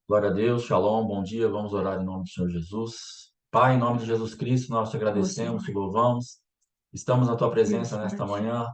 Glória a Deus, Shalom, bom dia. Vamos orar em nome do Senhor Jesus. Pai, em nome de Jesus Cristo, nós te Ô, agradecemos, Senhor, te louvamos. Estamos na tua vivos presença para nesta ti, manhã,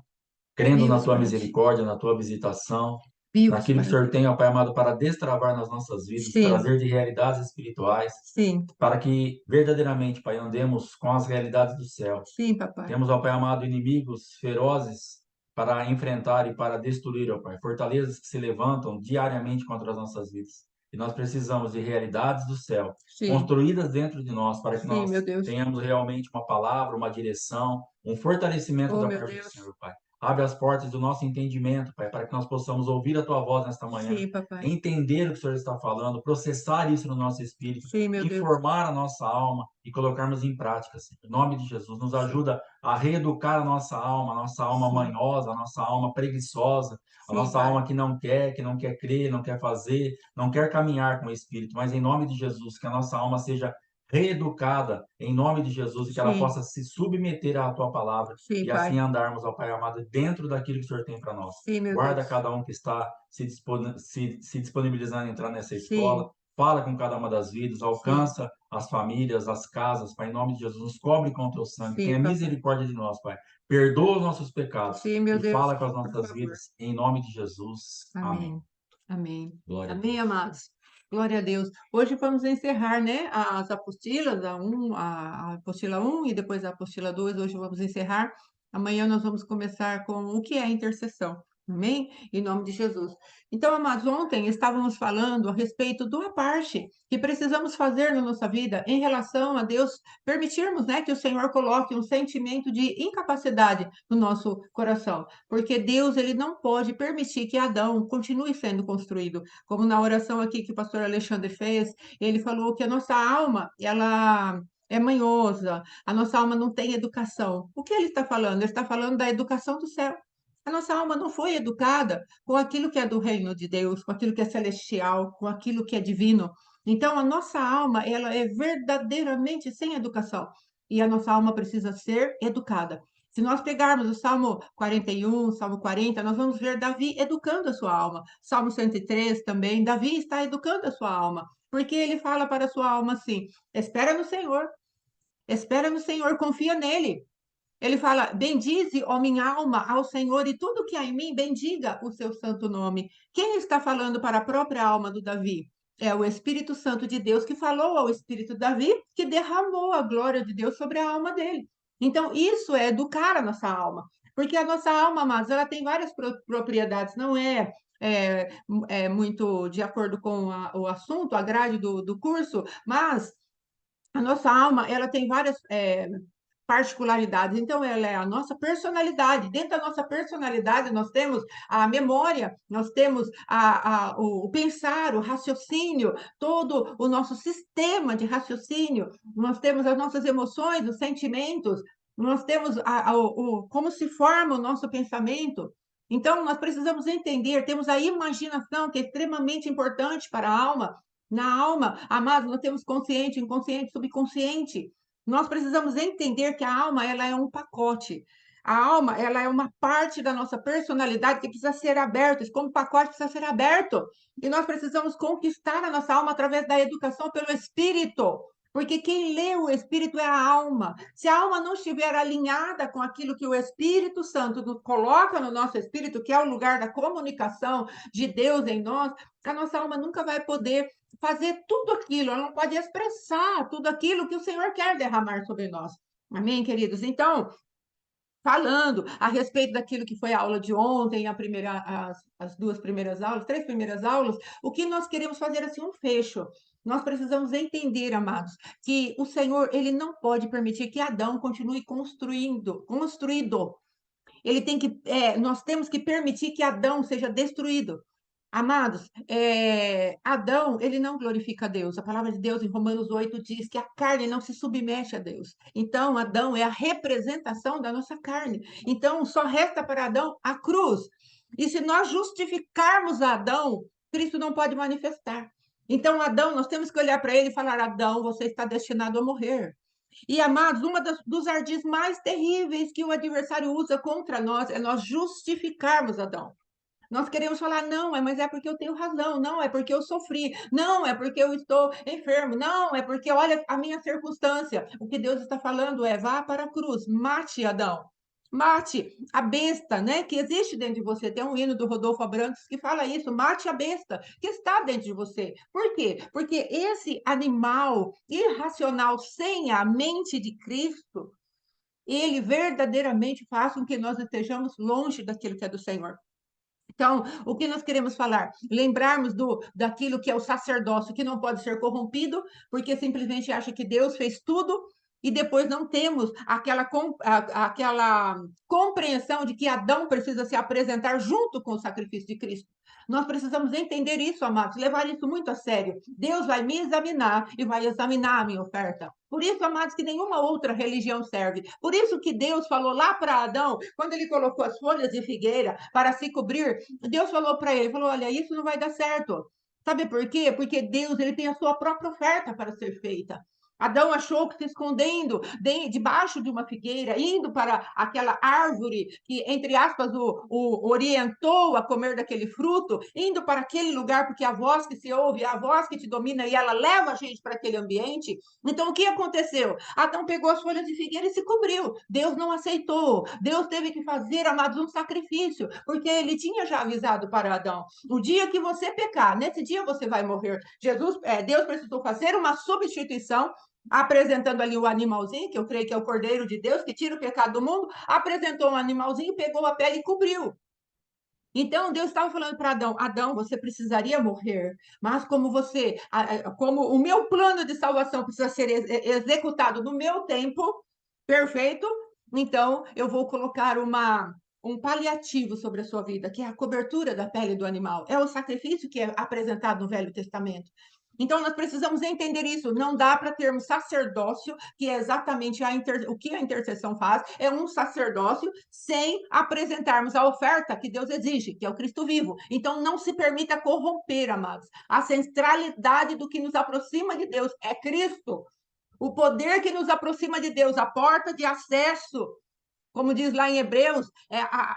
crendo na vivos tua para ti, misericórdia, na tua visitação, vivos naquilo que o para Senhor ti. tem, ó Pai amado, para destravar nas nossas vidas, Sim, trazer de realidades espirituais, sim, para que verdadeiramente, Pai, andemos com as realidades do céu. sim, papai. Temos, ó Pai amado, inimigos ferozes para enfrentar e para destruir, ó Pai. Fortalezas que se levantam diariamente contra as nossas vidas. E nós precisamos de realidades do céu, Sim, construídas dentro de nós, para que sim, nós meu Deus. tenhamos realmente uma palavra, uma direção, um fortalecimento Oh, da meu parte do Deus. Senhor, Pai. Abre as portas do nosso entendimento, Pai, para que nós possamos ouvir a Tua voz nesta manhã, Sim, papai. entender o que o Senhor está falando, processar isso no nosso espírito, Sim, meu Deus. informar a nossa alma e colocarmos em prática, Senhor. Em nome de Jesus, nos Sim, ajuda a reeducar a nossa alma sim, manhosa, a nossa alma preguiçosa, a sim, nossa pai. alma que não quer crer, não quer fazer, não quer caminhar com o Espírito, mas em nome de Jesus, que a nossa alma seja reeducada em nome de Jesus e que ela Sim, possa se submeter à tua palavra sim, e assim pai. andarmos, ó Pai amado, dentro daquilo que o Senhor tem para nós. Sim, meu Guarda Deus. cada um que está se disponibilizando a entrar nessa escola, Sim, fala com cada uma das vidas, sim, alcança as famílias, as casas, Pai, em nome de Jesus, nos cobre com o teu sangue, sim, tenha papai. misericórdia de nós, Pai, perdoa os nossos pecados Sim, meu e fala Deus, com as por nossas favor. vidas, em nome de Jesus, amém. Amém. Amém. Glória a Amém, Deus. amados. Glória a Deus. Hoje vamos encerrar, né, as apostilas, a apostila um e depois a apostila 2. Hoje vamos encerrar. Amanhã nós vamos começar com o que é intercessão. Amém? Em nome de Jesus. Então, amados, ontem estávamos falando a respeito de uma parte que precisamos fazer na nossa vida em relação a Deus, permitirmos, né, que o Senhor coloque um sentimento de incapacidade no nosso coração, porque Deus ele não pode permitir que Adão continue sendo construído. Como na oração aqui que o pastor Alexandre fez, ele falou que a nossa alma, ela é manhosa, a nossa alma não tem educação. O que ele está falando? Ele está falando da educação do céu. A nossa alma não foi educada com aquilo que é do reino de Deus, com aquilo que é celestial, com aquilo que é divino. Então, a nossa alma, ela é verdadeiramente sem educação. E a nossa alma precisa ser educada. Se nós pegarmos o Salmo 41, Salmo 40, nós vamos ver Davi educando a sua alma. Salmo 103 também, Davi está educando a sua alma, porque ele fala para a sua alma assim: espera no Senhor, confia nele. Ele fala: bendize, ó minha alma, ao Senhor, e tudo que há em mim, bendiga o seu santo nome. Quem está falando para a própria alma do Davi? É o Espírito Santo de Deus que falou ao Espírito Davi, que derramou a glória de Deus sobre a alma dele. Então, isso é educar a nossa alma, porque a nossa alma, amados, ela tem várias propriedades, não é, é muito de acordo com o assunto, a grade do curso, mas a nossa alma, ela tem várias particularidades. Então, ela é a nossa personalidade. Dentro da nossa personalidade, nós temos a memória, nós temos o pensar, o raciocínio, todo o nosso sistema de raciocínio, nós temos as nossas emoções, os sentimentos, nós temos como se forma o nosso pensamento. Então, nós precisamos entender, temos a imaginação, que é extremamente importante para a alma. Na alma, amados, nós temos consciente, inconsciente, subconsciente. Nós precisamos entender que a alma, ela é um pacote. A alma, ela é uma parte da nossa personalidade que precisa ser aberta, como pacote precisa ser aberto. E nós precisamos conquistar a nossa alma através da educação pelo Espírito. Porque quem lê o Espírito é a alma. Se a alma não estiver alinhada com aquilo que o Espírito Santo nos coloca no nosso espírito, que é o lugar da comunicação de Deus em nós, a nossa alma nunca vai poder fazer tudo aquilo, ela não pode expressar tudo aquilo que o Senhor quer derramar sobre nós. Amém, queridos? Então, falando a respeito daquilo que foi a aula de ontem, as duas primeiras aulas, três primeiras aulas, o que nós queremos fazer assim um fecho. Nós precisamos entender, amados, que o Senhor ele não pode permitir que Adão continue construído. Ele tem que, nós temos que permitir que Adão seja destruído. Amados, Adão, ele não glorifica a Deus. A palavra de Deus em Romanos 8 diz que a carne não se submete a Deus. Então, Adão é a representação da nossa carne. Então, só resta para Adão a cruz. E se nós justificarmos Adão, Cristo não pode manifestar. Então, Adão, nós temos que olhar para ele e falar: Adão, você está destinado a morrer. E, amados, dos ardis mais terríveis que o adversário usa contra nós é nós justificarmos Adão. Nós queremos falar, não, mas é porque eu tenho razão, não, é porque eu sofri, não, é porque eu estou enfermo, não, é porque olha a minha circunstância. O que Deus está falando é: vá para a cruz, mate Adão. Mate a besta, né, que existe dentro de você. Tem um hino do Rodolfo Abrantes que fala isso: mate a besta que está dentro de você. Por quê? Porque esse animal irracional sem a mente de Cristo, ele verdadeiramente faz com que nós estejamos longe daquilo que é do Senhor. Então, o que nós queremos falar? Lembrarmos daquilo que é o sacerdócio, que não pode ser corrompido, porque simplesmente acha que Deus fez tudo e depois não temos aquela compreensão de que Adão precisa se apresentar junto com o sacrifício de Cristo. Nós precisamos entender isso, amados, levar isso muito a sério. Deus vai me examinar e vai examinar a minha oferta. Por isso, amados, que nenhuma outra religião serve. Por isso que Deus falou lá para Adão, quando ele colocou as folhas de figueira para se cobrir, Deus falou para ele, falou: olha, isso não vai dar certo. Sabe por quê? Porque Deus, ele tem a sua própria oferta para ser feita. Adão achou que se escondendo debaixo de uma figueira, indo para aquela árvore que, entre aspas, o orientou a comer daquele fruto, indo para aquele lugar, porque a voz que se ouve é a voz que te domina e ela leva a gente para aquele ambiente. Então, o que aconteceu? Adão pegou as folhas de figueira e se cobriu. Deus não aceitou. Deus teve que fazer, amados, um sacrifício, porque ele tinha já avisado para Adão: o dia que você pecar, nesse dia você vai morrer. Deus precisou fazer uma substituição, apresentando ali o animalzinho, que eu creio que é o Cordeiro de Deus, que tira o pecado do mundo, apresentou um animalzinho, pegou a pele e cobriu. Então, Deus estava falando para Adão: Adão, você precisaria morrer, mas como o meu plano de salvação precisa ser executado no meu tempo, perfeito, então eu vou colocar um paliativo sobre a sua vida, que é a cobertura da pele do animal. É o sacrifício que é apresentado no Velho Testamento. Então, nós precisamos entender isso. Não dá para termos sacerdócio, que é exatamente o que a intercessão faz, é um sacerdócio, sem apresentarmos a oferta que Deus exige, que é o Cristo vivo. Então, não se permita corromper, amados. A centralidade do que nos aproxima de Deus é Cristo. O poder que nos aproxima de Deus, a porta de acesso, como diz lá em Hebreus,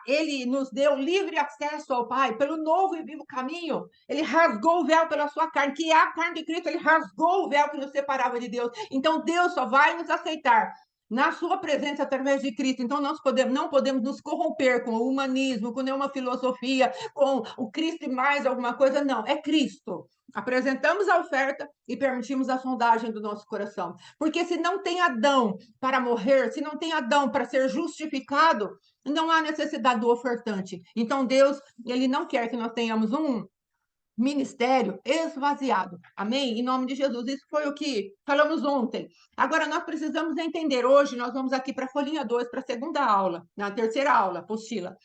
ele nos deu livre acesso ao Pai pelo novo e vivo caminho. Ele rasgou o véu pela sua carne, que é a carne de Cristo. Ele rasgou o véu que nos separava de Deus. Então, Deus só vai nos aceitar na sua presença através de Cristo. Então, nós não podemos nos corromper com o humanismo, com nenhuma filosofia, com o Cristo e mais alguma coisa. Não, é Cristo. Apresentamos a oferta e permitimos a sondagem do nosso coração. Porque se não tem Adão para morrer, se não tem Adão para ser justificado, não há necessidade do ofertante. Então, Deus, ele não quer que nós tenhamos um ministério esvaziado. Amém? Em nome de Jesus. Isso foi o que falamos ontem. Agora, nós precisamos entender. Hoje, nós vamos aqui para a folhinha 2, para a segunda aula, na terceira aula, apostila.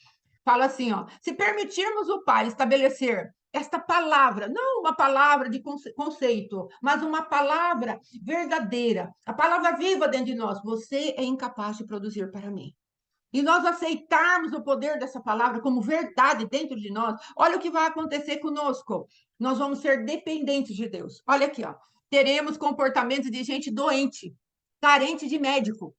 Fala assim, ó: se permitirmos o Pai estabelecer esta palavra, não uma palavra de conceito, mas uma palavra verdadeira, a palavra viva dentro de nós, você é incapaz de produzir para mim. E nós aceitarmos o poder dessa palavra como verdade dentro de nós, olha o que vai acontecer conosco. Nós vamos ser dependentes de Deus. Olha aqui, ó. Teremos comportamentos de gente doente, carente de médico.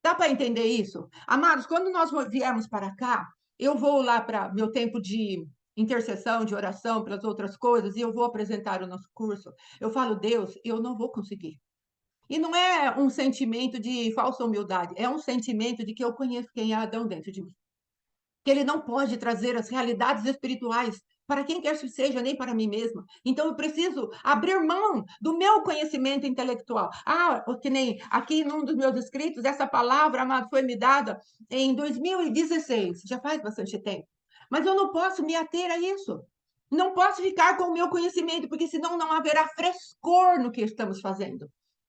Dá para entender isso? Amados, quando nós viemos para cá, eu vou lá para meu tempo de intercessão, de oração, pelas outras coisas, e eu vou apresentar o nosso curso. Eu falo: Deus, eu não vou conseguir. E não é um sentimento de falsa humildade, é um sentimento de que eu conheço quem é Adão dentro de mim, que ele não pode trazer as realidades espirituais para quem quer que seja, nem para mim mesma. Então, eu preciso abrir mão do meu conhecimento intelectual. Que nem aqui num dos meus escritos, essa palavra, amado, foi me dada em 2016, já faz bastante tempo. Mas eu não posso me ater a isso. Não posso ficar com o meu conhecimento, porque senão não haverá frescor no que estamos fazendo.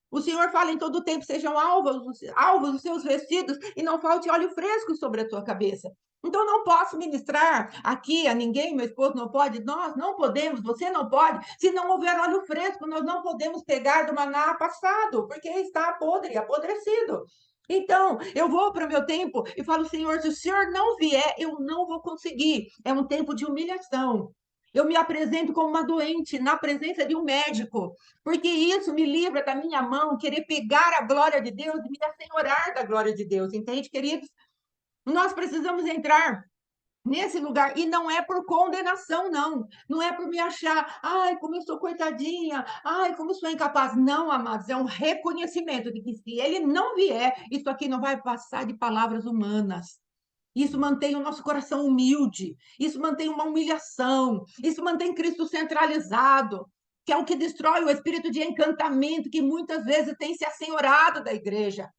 O Senhor fala em todo tempo: sejam alvos os seus vestidos e não falte óleo fresco sobre a tua cabeça. Então, não posso ministrar aqui a ninguém, meu esposo não pode, nós não podemos, você não pode. Se não houver óleo fresco, nós não podemos pegar do maná passado, porque está podre, apodrecido. Então, eu vou para o meu tempo e falo: Senhor, se o Senhor não vier, eu não vou conseguir. É um tempo de humilhação. Eu me apresento como uma doente na presença de um médico, porque isso me livra da minha mão querer pegar a glória de Deus e me assenhorar da glória de Deus, entende, queridos? Nós precisamos entrar nesse lugar, e não é por condenação, não. Não é por me achar, ai, como eu sou coitadinha, ai, como eu sou incapaz. Não, amados, é um reconhecimento de que se ele não vier, isso aqui não vai passar de palavras humanas. Isso mantém o nosso coração humilde, isso mantém uma humilhação, isso mantém Cristo centralizado, que é o que destrói o espírito de encantamento que muitas vezes tem se assenhorado da igreja.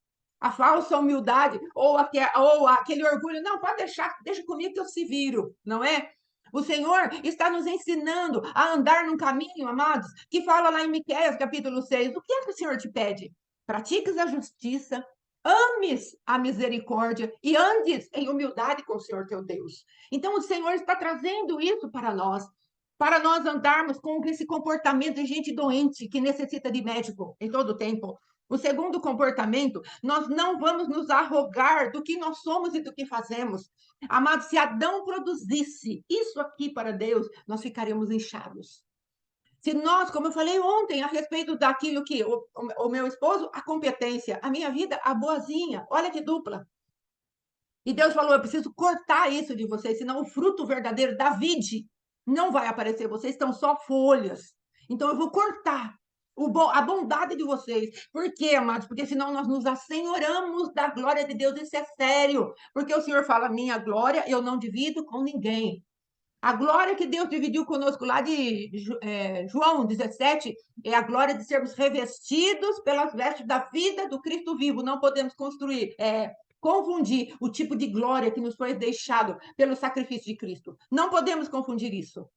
A falsa humildade ou aquele orgulho, não, pode deixar, deixa comigo que eu se viro, não é? O Senhor está nos ensinando a andar num caminho, amados, que fala lá em Miqueias, capítulo 6. O que é que o Senhor te pede? Pratiques a justiça, ames a misericórdia e andes em humildade com o Senhor teu Deus. Então, o Senhor está trazendo isso para nós andarmos com esse comportamento de gente doente que necessita de médico em todo o tempo. O segundo comportamento, nós não vamos nos arrogar do que nós somos e do que fazemos. Amado, se Adão produzisse isso aqui para Deus, nós ficaríamos inchados. Se nós, como eu falei ontem, a respeito daquilo que o meu esposo, a competência, a minha vida, a boazinha, olha que dupla. E Deus falou: eu preciso cortar isso de vocês, senão o fruto verdadeiro da vide não vai aparecer. Vocês estão só folhas. Então eu vou cortar a bondade de vocês. Por quê, amados? Porque senão nós nos assenhoramos da glória de Deus. Isso é sério. Porque o Senhor fala: minha glória eu não divido com ninguém. A glória que Deus dividiu conosco lá de João 17 é a glória de sermos revestidos pelas vestes da vida do Cristo vivo. Não podemos confundir o tipo de glória que nos foi deixado pelo sacrifício de Cristo. Não podemos confundir isso.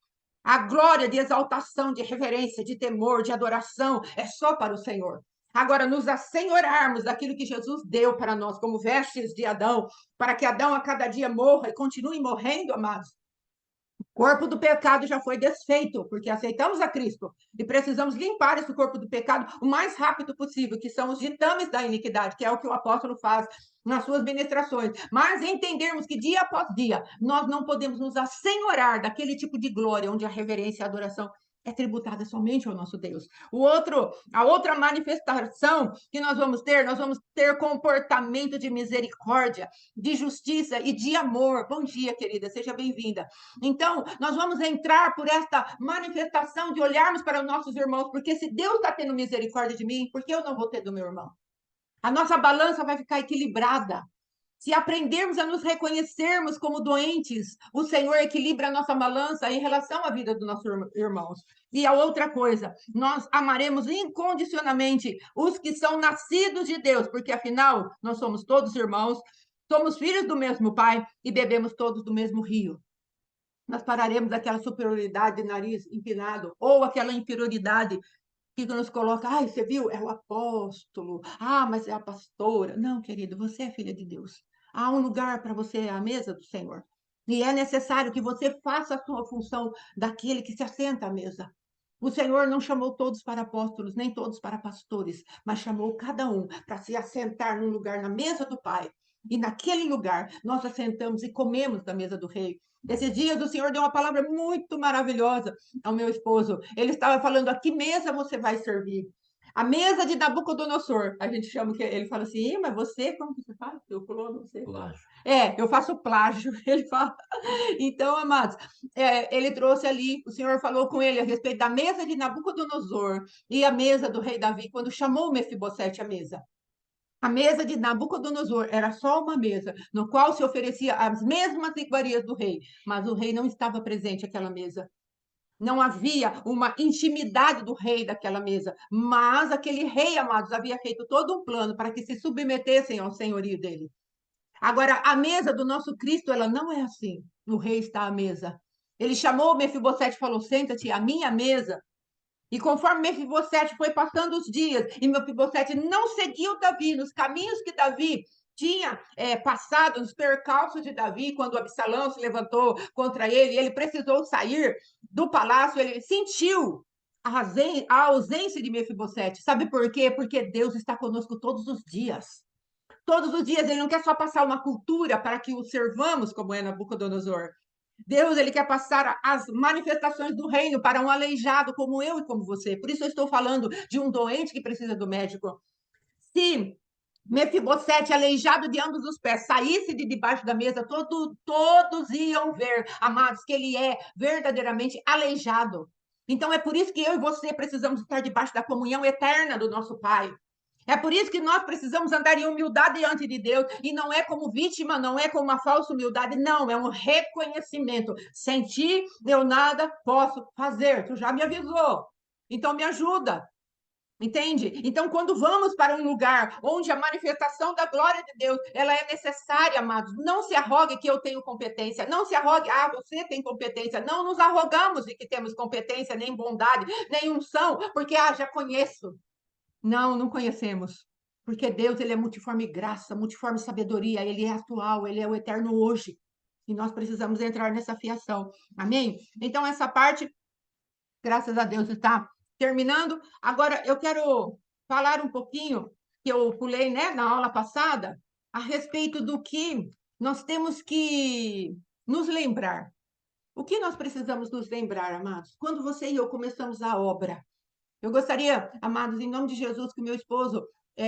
A glória de exaltação, de reverência, de temor, de adoração é só para o Senhor. Agora, nos assenhorarmos daquilo que Jesus deu para nós como vestes de Adão, para que Adão a cada dia morra e continue morrendo, amados, corpo do pecado já foi desfeito, porque aceitamos a Cristo e precisamos limpar esse corpo do pecado o mais rápido possível, que são os ditames da iniquidade, que é o que o apóstolo faz nas suas ministrações. Mas entendermos que dia após dia nós não podemos nos assenhorar daquele tipo de glória onde a reverência e a adoração é tributada somente ao nosso Deus. A outra manifestação que nós vamos ter comportamento de misericórdia, de justiça e de amor. Bom dia, querida, seja bem-vinda. Então, nós vamos entrar por esta manifestação de olharmos para os nossos irmãos, porque se Deus está tendo misericórdia de mim, por que eu não vou ter do meu irmão? A nossa balança vai ficar equilibrada. Se aprendermos a nos reconhecermos como doentes, o Senhor equilibra a nossa balança em relação à vida dos nossos irmãos. E a outra coisa, nós amaremos incondicionalmente os que são nascidos de Deus, porque afinal nós somos todos irmãos, somos filhos do mesmo Pai e bebemos todos do mesmo rio. Nós pararemos aquela superioridade de nariz empinado, ou aquela inferioridade que nos coloca, ai, você viu, é o apóstolo, mas é a pastora. Não, querido, você é filha de Deus. Há um lugar para você à mesa do Senhor. E é necessário que você faça a sua função daquele que se assenta à mesa. O Senhor não chamou todos para apóstolos, nem todos para pastores, mas chamou cada um para se assentar num lugar na mesa do Pai. E naquele lugar nós assentamos e comemos da mesa do Rei. Esses dias o Senhor deu uma palavra muito maravilhosa ao meu esposo. Ele estava falando: a que mesa você vai servir? A mesa de Nabucodonosor. A gente chama que ele fala assim: mas você, como que você faz? Eu colono você. Plágio. Eu faço plágio. Ele fala. Então, amados, ele trouxe ali, o Senhor falou com ele a respeito da mesa de Nabucodonosor e a mesa do rei Davi, quando chamou Mefibosete à mesa. A mesa de Nabucodonosor era só uma mesa, no qual se oferecia as mesmas iguarias do rei, mas o rei não estava presente àquela mesa. Não havia uma intimidade do rei daquela mesa, mas aquele rei, amados, havia feito todo um plano para que se submetessem ao senhorio dele. Agora, a mesa do nosso Cristo, ela não é assim. O rei está à mesa. Ele chamou Mefibosete e falou: senta-te à minha mesa. E conforme Mefibosete foi passando os dias, e Mefibosete não seguiu Davi nos caminhos que Davi tinha passado, nos percalços de Davi, quando Absalão se levantou contra ele, ele precisou sair do palácio, ele sentiu a ausência de Mefibosete. Sabe por quê? Porque Deus está conosco todos os dias. Todos os dias, ele não quer só passar uma cultura para que o servamos, como é Nabucodonosor. Deus, ele quer passar as manifestações do reino para um aleijado como eu e como você. Por isso eu estou falando de um doente que precisa do médico. Se Mefibosete, aleijado de ambos os pés, saísse de debaixo da mesa, todos iam ver, amados, que ele é verdadeiramente aleijado. Então é por isso que eu e você precisamos estar debaixo da comunhão eterna do nosso Pai. É por isso que nós precisamos andar em humildade diante de Deus, e não é como vítima, não é como uma falsa humildade, não, é um reconhecimento. Sem ti, eu nada posso fazer, tu já me avisou, então me ajuda. Entende? Então, quando vamos para um lugar onde a manifestação da glória de Deus, ela é necessária, amados, não se arrogue que eu tenho competência, não se arrogue, você tem competência, não nos arrogamos de que temos competência, nem bondade, nem unção, porque, já conheço. Não, não conhecemos. Porque Deus, ele é multiforme graça, multiforme sabedoria, ele é atual, ele é o eterno hoje. E nós precisamos entrar nessa fiação. Amém? Então, essa parte, graças a Deus, está terminando. Agora, eu quero falar um pouquinho, que eu pulei, né, na aula passada, a respeito do que nós temos que nos lembrar. O que nós precisamos nos lembrar, amados? Quando você e eu começamos a obra, eu gostaria, amados, em nome de Jesus, que o meu esposo,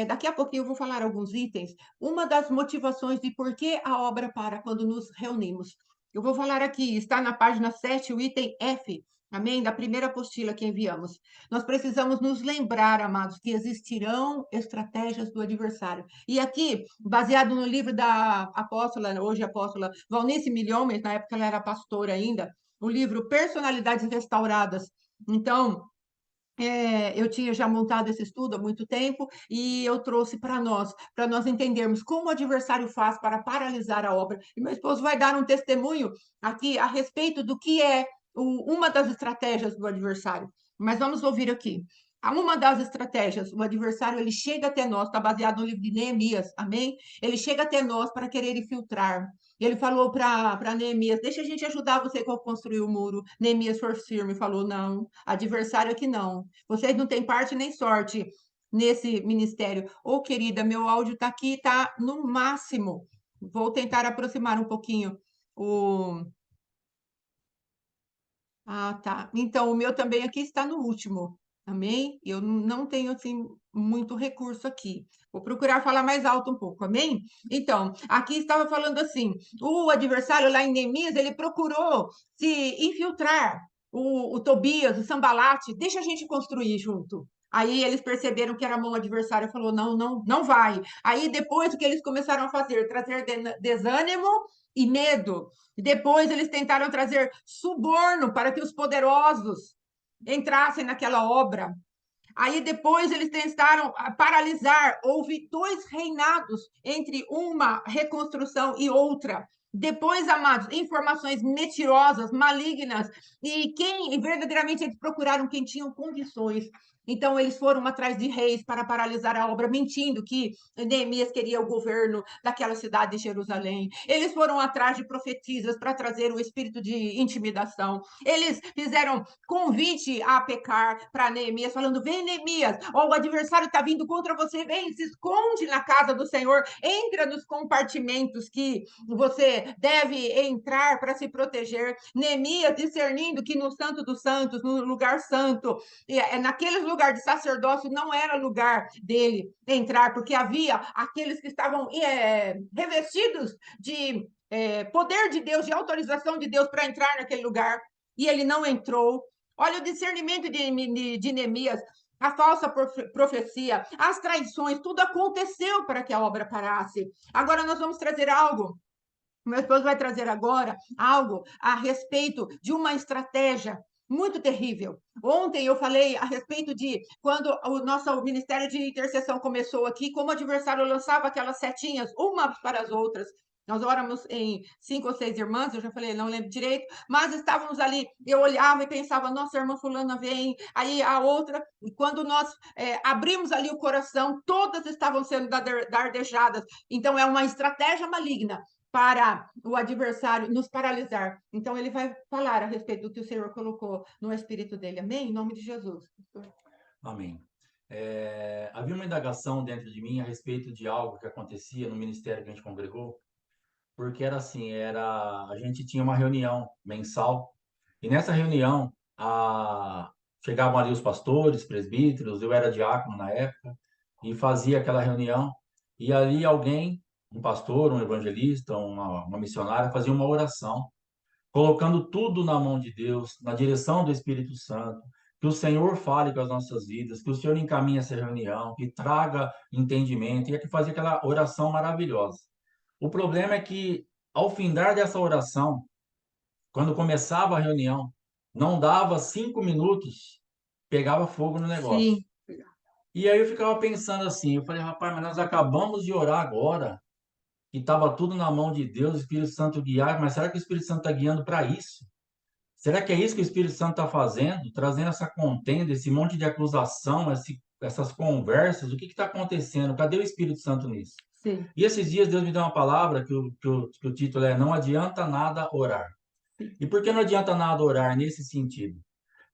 daqui a pouquinho eu vou falar alguns itens, uma das motivações de por que a obra para quando nos reunimos. Eu vou falar aqui, está na página 7, o item F, amém? Da primeira apostila que enviamos. Nós precisamos nos lembrar, amados, que existirão estratégias do adversário. E aqui, baseado no livro da apóstola, hoje apóstola Valnice Milhomem, na época ela era pastora ainda, o livro Personalidades Restauradas. Então, eu tinha já montado esse estudo há muito tempo e eu trouxe para nós entendermos como o adversário faz para paralisar a obra. E meu esposo vai dar um testemunho aqui a respeito do que é uma das estratégias do adversário. Mas vamos ouvir aqui. Uma das estratégias, o adversário ele chega até nós, está baseado no livro de Neemias, amém? Ele chega até nós para querer infiltrar. Ele falou para Neemias: deixa a gente ajudar você a construir o muro. Neemias foi firme, falou: não, adversário aqui não. Vocês não têm parte nem sorte nesse ministério. Ô, querida, meu áudio está aqui, está no máximo. Vou tentar aproximar um pouquinho o. Tá. Então, o meu também aqui está no último. Amém? Eu não tenho, assim, muito recurso aqui. Vou procurar falar mais alto um pouco, amém? Então, aqui estava falando assim: o adversário lá em Neemias, ele procurou se infiltrar, o Tobias, o Sambalate, deixa a gente construir junto. Aí eles perceberam que era mão adversária, falou: não, não, não vai. Aí depois o que eles começaram a fazer? Trazer desânimo e medo. Depois eles tentaram trazer suborno para que os poderosos entrassem naquela obra. Aí depois eles tentaram paralisar. Houve dois reinados entre uma reconstrução e outra. Depois, amados, informações mentirosas, malignas, e quem verdadeiramente eles procuraram quem tinham condições. Então, eles foram atrás de reis para paralisar a obra, mentindo que Neemias queria o governo daquela cidade de Jerusalém. Eles foram atrás de profetisas para trazer o espírito de intimidação. Eles fizeram convite a pecar para Neemias, falando: vem, Neemias, o adversário está vindo contra você, vem, se esconde na casa do Senhor, entra nos compartimentos que você deve entrar para se proteger. Neemias discernindo que no Santo dos Santos, no lugar santo, naqueles lugares de sacerdócio, não era lugar dele entrar, porque havia aqueles que estavam revestidos de poder de Deus, de autorização de Deus para entrar naquele lugar, e ele não entrou. Olha o discernimento de Neemias, a falsa profecia, as traições, tudo aconteceu para que a obra parasse. Agora nós vamos trazer algo. Meu esposo vai trazer agora algo a respeito de uma estratégia muito terrível. Ontem eu falei a respeito de quando o nosso ministério de intercessão começou aqui, como o adversário lançava aquelas setinhas umas para as outras. Nós oramos em 5 ou 6 irmãs, eu já falei, não lembro direito, mas estávamos ali, eu olhava e pensava: nossa, a irmã fulana vem, aí a outra, e quando nós abrimos ali o coração, todas estavam sendo dardejadas. Então, é uma estratégia maligna para o adversário nos paralisar. Então, ele vai falar a respeito do que o Senhor colocou no espírito dele. Amém? Em nome de Jesus. Amém. Havia uma indagação dentro de mim a respeito de algo que acontecia no ministério que a gente congregou, porque era assim, a gente tinha uma reunião mensal, e nessa reunião chegavam ali os pastores, presbíteros, eu era diácono na época, e fazia aquela reunião, e ali alguém, um pastor, um evangelista, uma missionária, fazia uma oração, colocando tudo na mão de Deus, na direção do Espírito Santo, que o Senhor fale com as nossas vidas, que o Senhor encaminhe essa reunião, que traga entendimento, e é que fazia aquela oração maravilhosa. O problema é que, ao findar dessa oração, quando começava a reunião, não dava 5 minutos, pegava fogo no negócio. Sim, E aí eu ficava pensando assim, eu falei, rapaz, mas nós acabamos de orar agora, e estava tudo na mão de Deus, o Espírito Santo guiar, mas será que o Espírito Santo está guiando para isso? Será que é isso que o Espírito Santo está fazendo? Trazendo essa contenda, esse monte de acusação, essas conversas, o que está acontecendo? Cadê o Espírito Santo nisso? sim, E esses dias Deus me deu uma palavra que o título é Não Adianta Nada Orar. sim, E por que não adianta nada orar nesse sentido?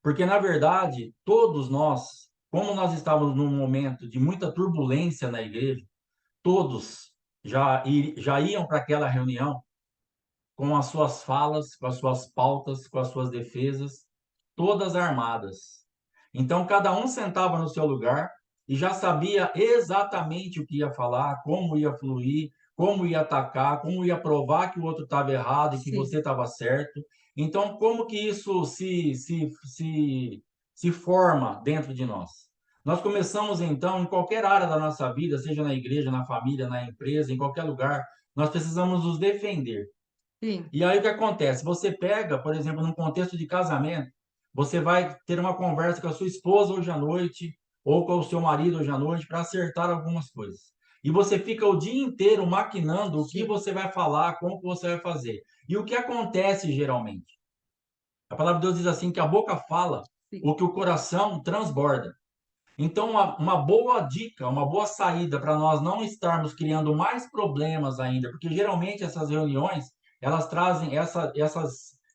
Porque, na verdade, todos nós, como nós estávamos num momento de muita turbulência na igreja, todos já iam para aquela reunião com as suas falas, com as suas pautas, com as suas defesas, todas armadas. Então, cada um sentava no seu lugar e já sabia exatamente o que ia falar, como ia fluir, como ia atacar, como ia provar que o outro estava errado e que sim, você estava certo. Então, como que isso se forma dentro de nós? Nós começamos, então, em qualquer área da nossa vida, seja na igreja, na família, na empresa, em qualquer lugar, nós precisamos nos defender. sim, E aí o que acontece? Você pega, por exemplo, num contexto de casamento, você vai ter uma conversa com a sua esposa hoje à noite, ou com o seu marido hoje à noite, para acertar algumas coisas. E você fica o dia inteiro maquinando o que sim, você vai falar, como que você vai fazer. E o que acontece geralmente? A palavra de Deus diz assim que a boca fala sim, o que o coração transborda. Então, uma boa dica, uma boa saída para nós não estarmos criando mais problemas ainda, porque geralmente essas reuniões, elas trazem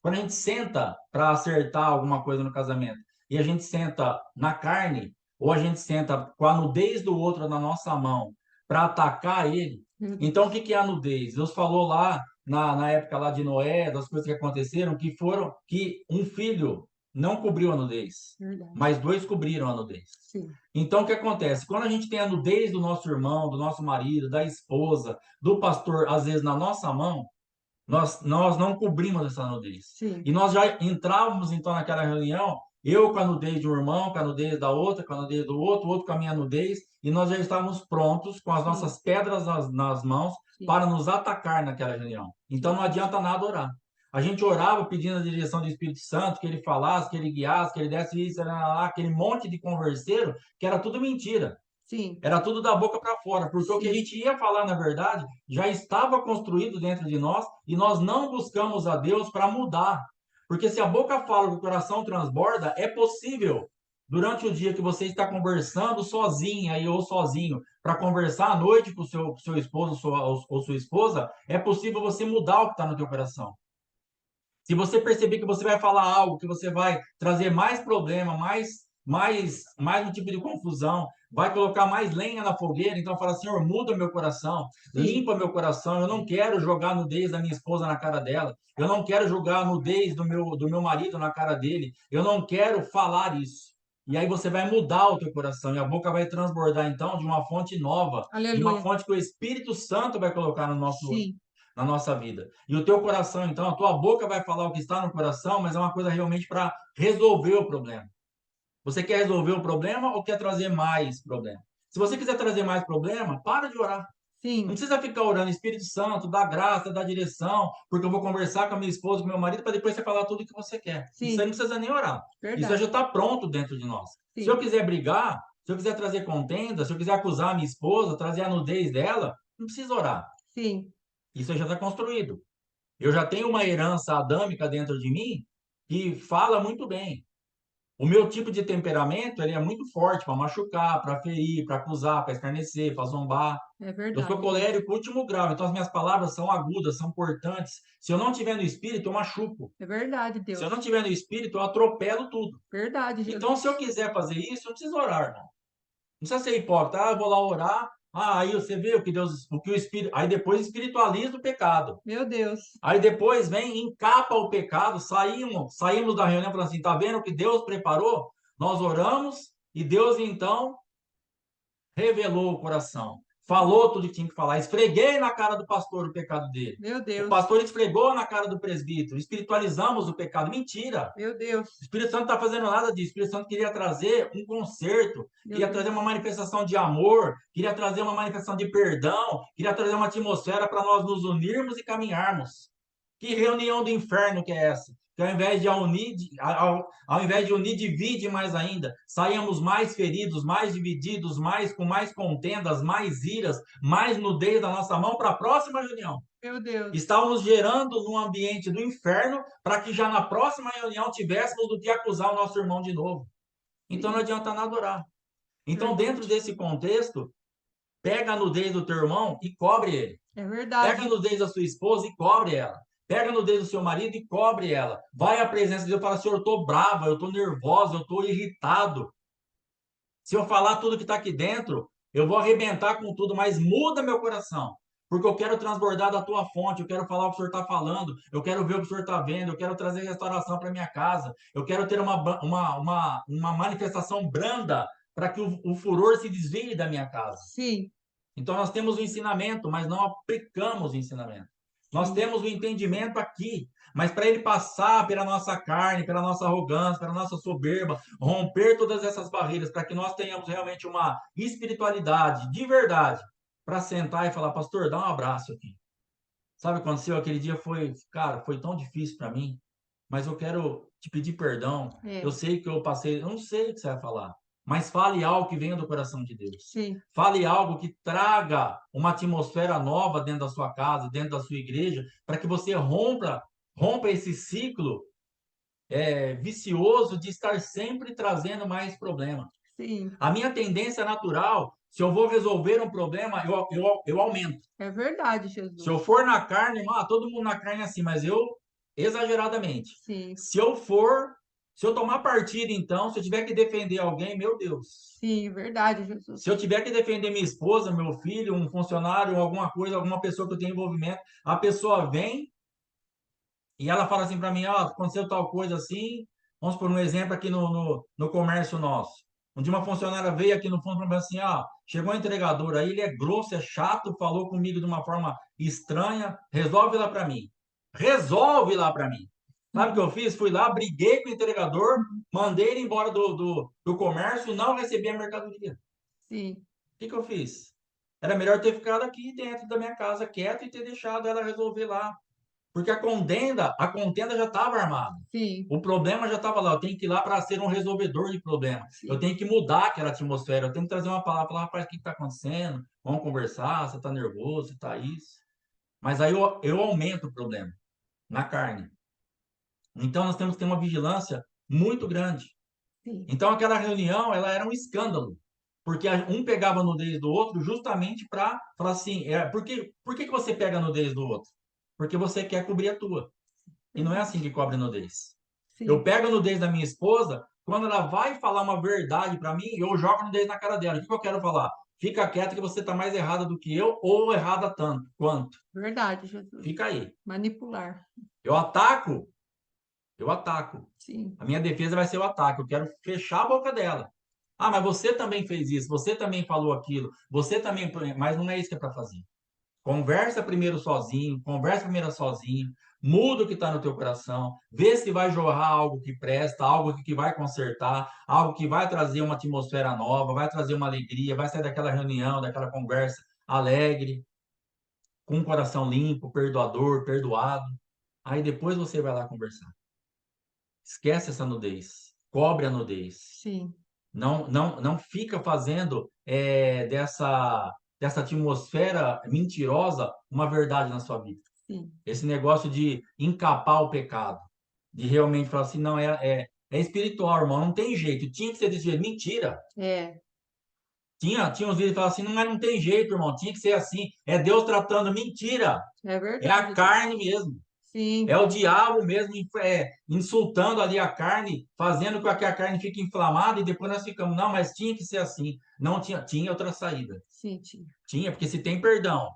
quando a gente senta para acertar alguma coisa no casamento, e a gente senta na carne, ou a gente senta com a nudez do outro na nossa mão para atacar ele. meu Então, o Deus, que que é a nudez? Deus falou lá na época lá de Noé, das coisas que aconteceram, que um filho não cobriu a nudez, verdade, mas dois cobriram a nudez. sim, Então, o que acontece? Quando a gente tem a nudez do nosso irmão, do nosso marido, da esposa, do pastor, às vezes na nossa mão, nós não cobrimos essa nudez. sim, E nós já entrávamos, então, naquela reunião, eu com a nudez de um irmão, com a nudez da outra, com a nudez do outro, o outro com a minha nudez, e nós já estávamos prontos, com as sim, nossas pedras nas mãos, sim, para nos atacar naquela reunião. Então, não Jesus, adianta nada orar. A gente orava pedindo a direção do Espírito Santo, que ele falasse, que ele guiasse, que ele desse isso, aquele monte de converseiro, que era tudo mentira. sim, Era tudo da boca para fora, porque o que a sim, gente ia falar, na verdade, já estava construído dentro de nós e nós não buscamos a Deus para mudar. Porque se a boca fala que o coração transborda, é possível, durante o dia que você está conversando sozinha aí, ou sozinho, para conversar à noite com o seu esposo ou sua esposa, é possível você mudar o que está no teu coração. Se você perceber que você vai falar algo que você vai trazer mais problema, mais um tipo de confusão, vai colocar mais lenha na fogueira, então fala, Senhor, muda meu coração, sim, limpa meu coração, eu não quero jogar a nudez da minha esposa na cara dela, eu não quero jogar a nudez do meu marido na cara dele, eu não quero falar isso. E aí você vai mudar o teu coração e a boca vai transbordar então de uma fonte nova, de uma aleluia, fonte que o Espírito Santo vai colocar sim, na nossa vida. E o teu coração, então, a tua boca vai falar o que está no coração, mas é uma coisa realmente para resolver o problema. Você quer resolver o problema ou quer trazer mais problema? Se você quiser trazer mais problema, para de orar. Não sim, precisa ficar orando, Espírito Santo, dá graça, dá direção, porque eu vou conversar com a minha esposa, com o meu marido, para depois você falar tudo o que você quer. Isso aí sim, não precisa nem orar. Isso aí já verdade, está pronto dentro de nós. Se eu sim, quiser brigar, se eu quiser trazer contenda, se eu quiser acusar a minha esposa, trazer a nudez dela, não precisa orar. sim, Isso aí já está construído. Eu já tenho uma herança adâmica dentro de mim que fala muito bem. O meu tipo de temperamento, ele é muito forte para machucar, para ferir, para acusar, para escarnecer, para zombar. é Eu sou verdade, Deus, colérico último grau, então as minhas palavras são agudas, são cortantes. Se eu não tiver no espírito, eu machuco. é verdade, Se eu Deus, não tiver no espírito, eu atropelo tudo. verdade, Então, se eu Jesus, quiser fazer isso, eu preciso orar, irmão. Não precisa ser hipócrita. Ah, eu vou lá orar. Ah, aí você vê o que Deus, o que o Espírito. Aí depois espiritualiza o pecado. meu Deus, Aí depois vem, encapa o pecado, saímos da reunião falando assim, tá vendo o que Deus preparou? Nós oramos e Deus então revelou o coração. falou tudo que tinha que falar. Esfreguei na cara do pastor o pecado dele. Meu O Deus, pastor esfregou na cara do presbítero. Espiritualizamos o pecado. Mentira! meu Deus, O Espírito Santo não está fazendo nada disso. O Espírito Santo queria trazer um conserto, meu queria trazer Deus. uma manifestação de amor, queria trazer uma manifestação de perdão, queria trazer uma atmosfera para nós nos unirmos e caminharmos. Que reunião do inferno que é essa? Que ao invés de unir, divide mais ainda. Saímos mais feridos, mais divididos, com mais contendas, mais iras, mais nudez da nossa mão para a próxima reunião. Meu Deus, Estávamos gerando num ambiente do inferno para que já na próxima reunião tivéssemos do que acusar o nosso irmão de novo. Então não sim, adianta nada orar. Então, dentro verdade. desse contexto, pega a nudez do teu irmão e cobre ele. É Pega a verdade. nudez da sua esposa e cobre ela. Pega a nudez do seu marido e cobre ela. Vai à presença de Deus e fala: Senhor, eu estou brava, eu estou nervosa, eu estou irritado. Se eu falar tudo que está aqui dentro, eu vou arrebentar com tudo, mas muda meu coração. Porque eu quero transbordar da tua fonte, eu quero falar o que o Senhor está falando, eu quero ver o que o Senhor está vendo, eu quero trazer restauração para minha casa, eu quero ter uma manifestação branda para que o furor se desvie da minha casa. Sim, Então, nós temos o ensinamento, mas não aplicamos o ensinamento. Nós sim, temos o entendimento aqui, mas para ele passar pela nossa carne, pela nossa arrogância, pela nossa soberba, romper todas essas barreiras, para que nós tenhamos realmente uma espiritualidade de verdade, para sentar e falar: pastor, dá um abraço aqui. Sabe o que aconteceu? Aquele dia foi, cara, foi tão difícil para mim, mas eu quero te pedir perdão. Eu é, sei que eu passei, eu não sei o que você vai falar, mas fale algo que venha do coração de Deus. sim, Fale algo que traga uma atmosfera nova dentro da sua casa, dentro da sua igreja, para que você rompa esse ciclo vicioso de estar sempre trazendo mais problema. sim. A minha tendência natural, se eu vou resolver um problema, eu aumento. É verdade, Se eu Jesus. for na carne, todo mundo na carne é assim, mas eu exageradamente. Sim, Se eu for, se eu tomar partido, então, se eu tiver que defender alguém, meu Deus. sim, verdade, Se eu Jesus. tiver que defender minha esposa, meu filho, um funcionário, alguma coisa, alguma pessoa que eu tenho envolvimento, a pessoa vem e ela fala assim para mim: ó, aconteceu tal coisa assim. Vamos por um exemplo aqui no comércio nosso. Um dia uma funcionária veio aqui no fundo para mim assim: ó, chegou um entregador aí, ele é grosso, é chato, falou comigo de uma forma estranha, resolve lá para mim. Resolve lá para mim. Sabe o que eu fiz? Fui lá, briguei com o entregador, mandei ele embora do comércio, não recebi a mercadoria. Sim, O que eu fiz? Era melhor ter ficado aqui dentro da minha casa quieto e ter deixado ela resolver lá. Porque a contenda já estava armada. sim, O problema já estava lá. Eu tenho que ir lá para ser um resolvedor de problema. Eu sim. tenho que mudar aquela atmosfera. Eu tenho que trazer uma palavra, falar: rapaz, o que está acontecendo? Vamos conversar, você está nervoso, você está isso. Mas aí eu aumento o problema na carne. Então nós temos que ter uma vigilância muito grande. Sim, Então aquela reunião, ela era um escândalo. Porque um pegava a nudez do outro justamente para falar assim: por que você pega a nudez do outro? Porque você quer cobrir a tua. E não é assim verdade. que cobre nudez. Eu Sim, pego a nudez da minha esposa, quando ela vai falar uma verdade para mim, eu jogo a nudez na cara dela. O que eu quero falar? Fica quieta que você está mais errada do que eu, ou errada tanto quanto. verdade, Jesus. Fica aí. Manipular. Eu ataco, eu ataco. Sim, A minha defesa vai ser o ataque. Eu quero fechar a boca dela. Ah, mas você também fez isso, você também falou aquilo, você também. Mas não é isso que é para fazer. Conversa primeiro sozinho, conversa primeiro sozinho, muda o que está no teu coração, vê se vai jorrar algo que presta, algo que vai consertar, algo que vai trazer uma atmosfera nova, vai trazer uma alegria, vai sair daquela reunião, daquela conversa alegre, com um coração limpo, perdoador, perdoado. Aí depois você vai lá conversar. Esquece essa nudez, cobre a nudez. sim, Não, não, não fica fazendo dessa atmosfera mentirosa uma verdade na sua vida. sim. Esse negócio de encapar o pecado, de realmente falar assim: não, é espiritual, irmão, não tem jeito, tinha que ser desse jeito. Mentira! É, Tinha uns vídeos que falavam assim: não, mas não tem jeito, irmão, tinha que ser assim. É Deus tratando. Mentira! é É a verdade, Jesus. carne mesmo. É Sim, o diabo mesmo insultando ali a carne, fazendo com que a carne fique inflamada e depois nós ficamos: não, mas tinha que ser assim. Não tinha outra saída. sim, tia. Tinha, porque se tem perdão,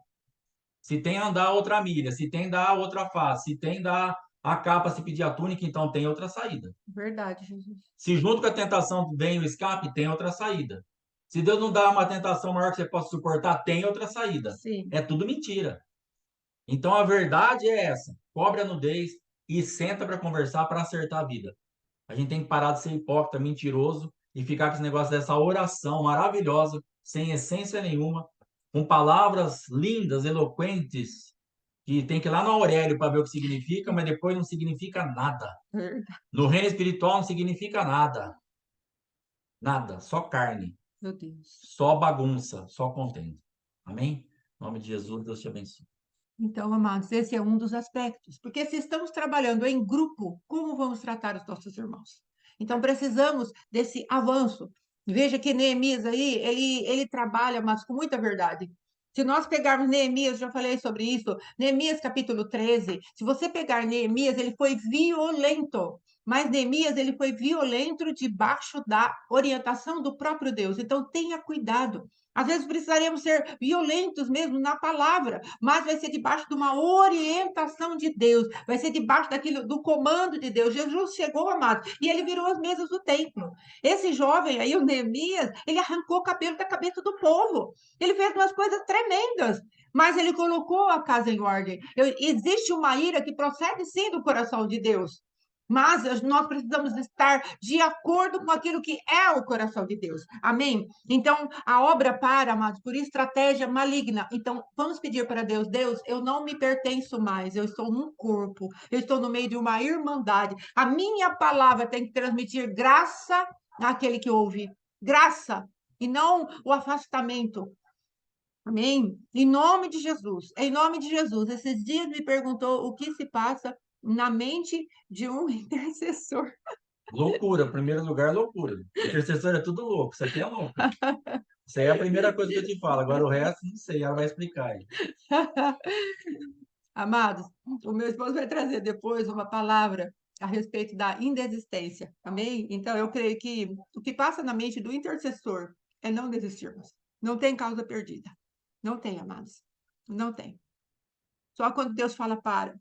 se tem andar outra milha, se tem dar outra face, se tem dar a capa, se pedir a túnica, então tem outra saída. Verdade, Jesus. Se junto com a tentação vem o escape, tem outra saída. Se Deus não dá uma tentação maior que você possa suportar, tem outra saída. Sim. É tudo mentira. Então a verdade é essa: cobre a nudez e senta para conversar para acertar a vida. A gente tem que parar de ser hipócrita, mentiroso e ficar com esse negócio dessa oração maravilhosa, sem essência nenhuma, com palavras lindas, eloquentes, que tem que ir lá no Aurélio para ver o que significa, mas depois não significa nada. Verdade. No reino espiritual não significa nada. Nada, só carne, Meu Deus. só bagunça, só contento. Amém? Em nome de Jesus, Deus te abençoe. Então, amados, esse é um dos aspectos. Porque se estamos trabalhando em grupo, como vamos tratar os nossos irmãos? Então, precisamos desse avanço. Veja que Neemias aí, ele trabalha, mas com muita verdade. Se nós pegarmos Neemias, já falei sobre isso, Neemias capítulo 13, se você pegar Neemias, ele foi violento. Mas Neemias, ele foi violento debaixo da orientação do próprio Deus. Então, tenha cuidado. Às vezes precisaremos ser violentos mesmo na palavra, mas vai ser debaixo de uma orientação de Deus, vai ser debaixo daquilo do comando de Deus. Jesus chegou, amado, e ele virou as mesas do templo. Esse jovem aí, o Neemias, ele arrancou o cabelo da cabeça do povo. Ele fez umas coisas tremendas, mas ele colocou a casa em ordem. Existe uma ira que procede sim do coração de Deus. Mas nós precisamos estar de acordo com aquilo que é o coração de Deus. Amém? Então, a obra para, amados, por estratégia maligna. Então, vamos pedir para Deus: Deus, eu não me pertenço mais, eu estou num corpo, eu estou no meio de uma irmandade. A minha palavra tem que transmitir graça àquele que ouve. Graça, e não o afastamento. Amém? Em nome de Jesus, em nome de Jesus. Esses dias me perguntou o que se passa na mente de um intercessor. Loucura, em primeiro lugar, loucura. Intercessor é tudo louco, isso aqui é louco. Isso aí é a primeira coisa que eu te falo. Agora o resto, não sei, ela vai explicar aí. Amados, o meu esposo vai trazer depois uma palavra a respeito da indesistência. Amém? Então, eu creio que o que passa na mente do intercessor é não desistirmos. Não tem causa perdida. Não tem, amados. Não tem. Só quando Deus fala para,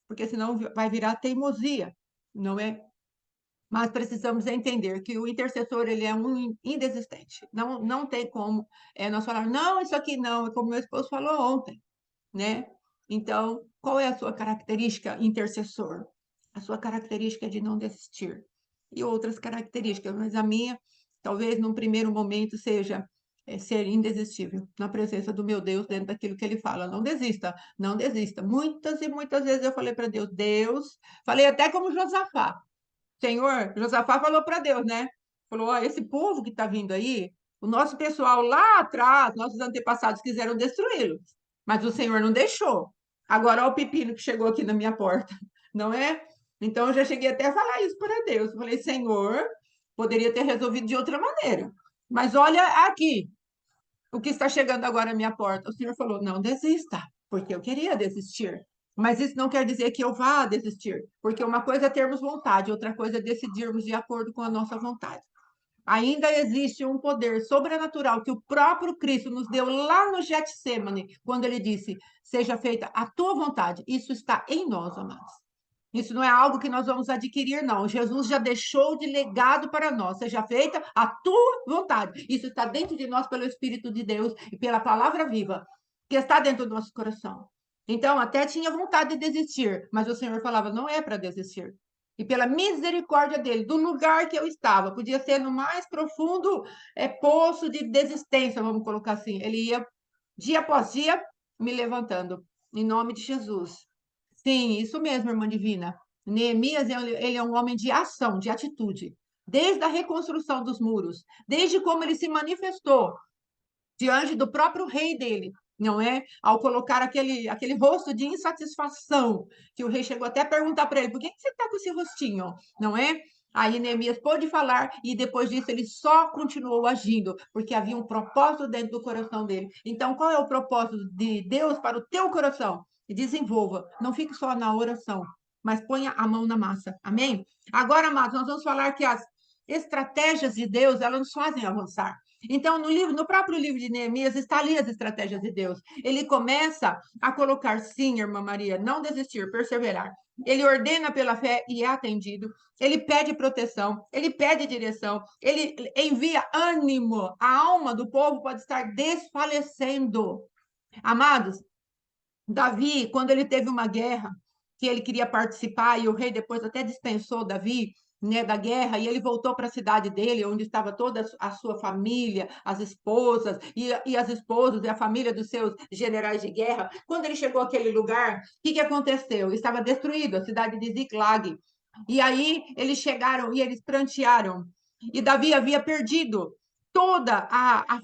porque senão vai virar teimosia, não é? Mas precisamos entender que o intercessor ele é um indesistente. Não, não tem como nós falar, não, isso aqui não, é como meu esposo falou ontem, né? Então, qual é a sua característica intercessor? A sua característica é de não desistir. E outras características, mas a minha, talvez num primeiro momento, seja ser indesistível na presença do meu Deus, dentro daquilo que ele fala. Não desista, não desista. Muitas e muitas vezes eu falei para Deus, Deus, falei até como Josafá. Senhor, Josafá falou para Deus, né? Falou: ó, esse povo que está vindo aí, o nosso pessoal lá atrás, nossos antepassados quiseram destruí-los, mas o Senhor não deixou. Agora, olha o pepino que chegou aqui na minha porta, não é? Então, eu já cheguei até a falar isso para Deus. Eu falei: Senhor, poderia ter resolvido de outra maneira, mas olha aqui, o que está chegando agora à minha porta. O Senhor falou: não desista, porque eu queria desistir. Mas isso não quer dizer que eu vá desistir, porque uma coisa é termos vontade, outra coisa é decidirmos de acordo com a nossa vontade. Ainda existe um poder sobrenatural que o próprio Cristo nos deu lá no Getsemane, quando ele disse: seja feita a tua vontade. Isso está em nós, amados. Isso não é algo que nós vamos adquirir, não. Jesus já deixou de legado para nós. Seja feita a tua vontade. Isso está dentro de nós pelo Espírito de Deus e pela palavra viva que está dentro do nosso coração. Então, até tinha vontade de desistir, mas o Senhor falava: não é para desistir. E pela misericórdia dele, do lugar que eu estava, podia ser no mais profundo poço de desistência, vamos colocar assim. Ele ia, dia após dia, me levantando. Em nome de Jesus. Sim, isso mesmo, irmã Divina. Neemias, ele é um homem de ação, de atitude. Desde a reconstrução dos muros, desde como ele se manifestou diante do próprio rei dele, não é? Ao colocar aquele rosto de insatisfação, que o rei chegou até a perguntar para ele: por que você está com esse rostinho? Não é? Aí Neemias pôde falar e depois disso ele só continuou agindo, porque havia um propósito dentro do coração dele. Então, qual é o propósito de Deus para o teu coração? E desenvolva, não fique só na oração, mas ponha a mão na massa. Amém? Agora, amados, nós vamos falar que as estratégias de Deus, elas nos fazem avançar. Então, no próprio livro de Neemias, está ali as estratégias de Deus. Ele começa a colocar, sim, irmã Maria, não desistir, perseverar. Ele ordena pela fé e é atendido. Ele pede proteção, ele pede direção, ele envia ânimo. A alma do povo pode estar desfalecendo. Amados, Davi, quando ele teve uma guerra que ele queria participar, e o rei depois até dispensou Davi, né, da guerra, e ele voltou para a cidade dele, onde estava toda a sua família, as esposas, e as esposas e a família dos seus generais de guerra. Quando ele chegou àquele lugar, o que aconteceu? Estava destruído, a cidade de Ziklag. E aí eles chegaram e eles prantearam. E Davi havia perdido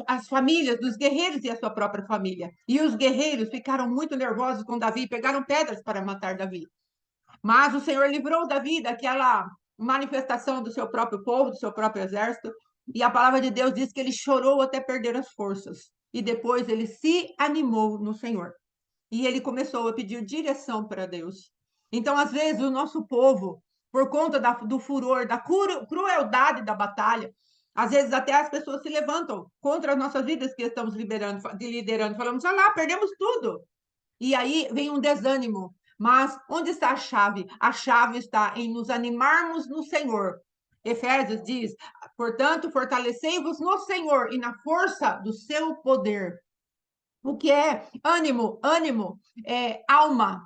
as famílias dos guerreiros e a sua própria família. E os guerreiros ficaram muito nervosos com Davi, pegaram pedras para matar Davi. Mas o Senhor livrou Davi daquela manifestação do seu próprio povo, do seu próprio exército. E a palavra de Deus diz que ele chorou até perder as forças. E depois ele se animou no Senhor. E ele começou a pedir direção para Deus. Então, às vezes, o nosso povo, por conta do furor, da crueldade da batalha, às vezes até as pessoas se levantam contra as nossas vidas que estamos liderando, falamos, ah lá, perdemos tudo. E aí vem um desânimo. Mas onde está a chave? A chave está em nos animarmos no Senhor. Efésios diz, portanto, fortalecei-vos no Senhor e na força do seu poder. O que é ânimo? Ânimo é alma,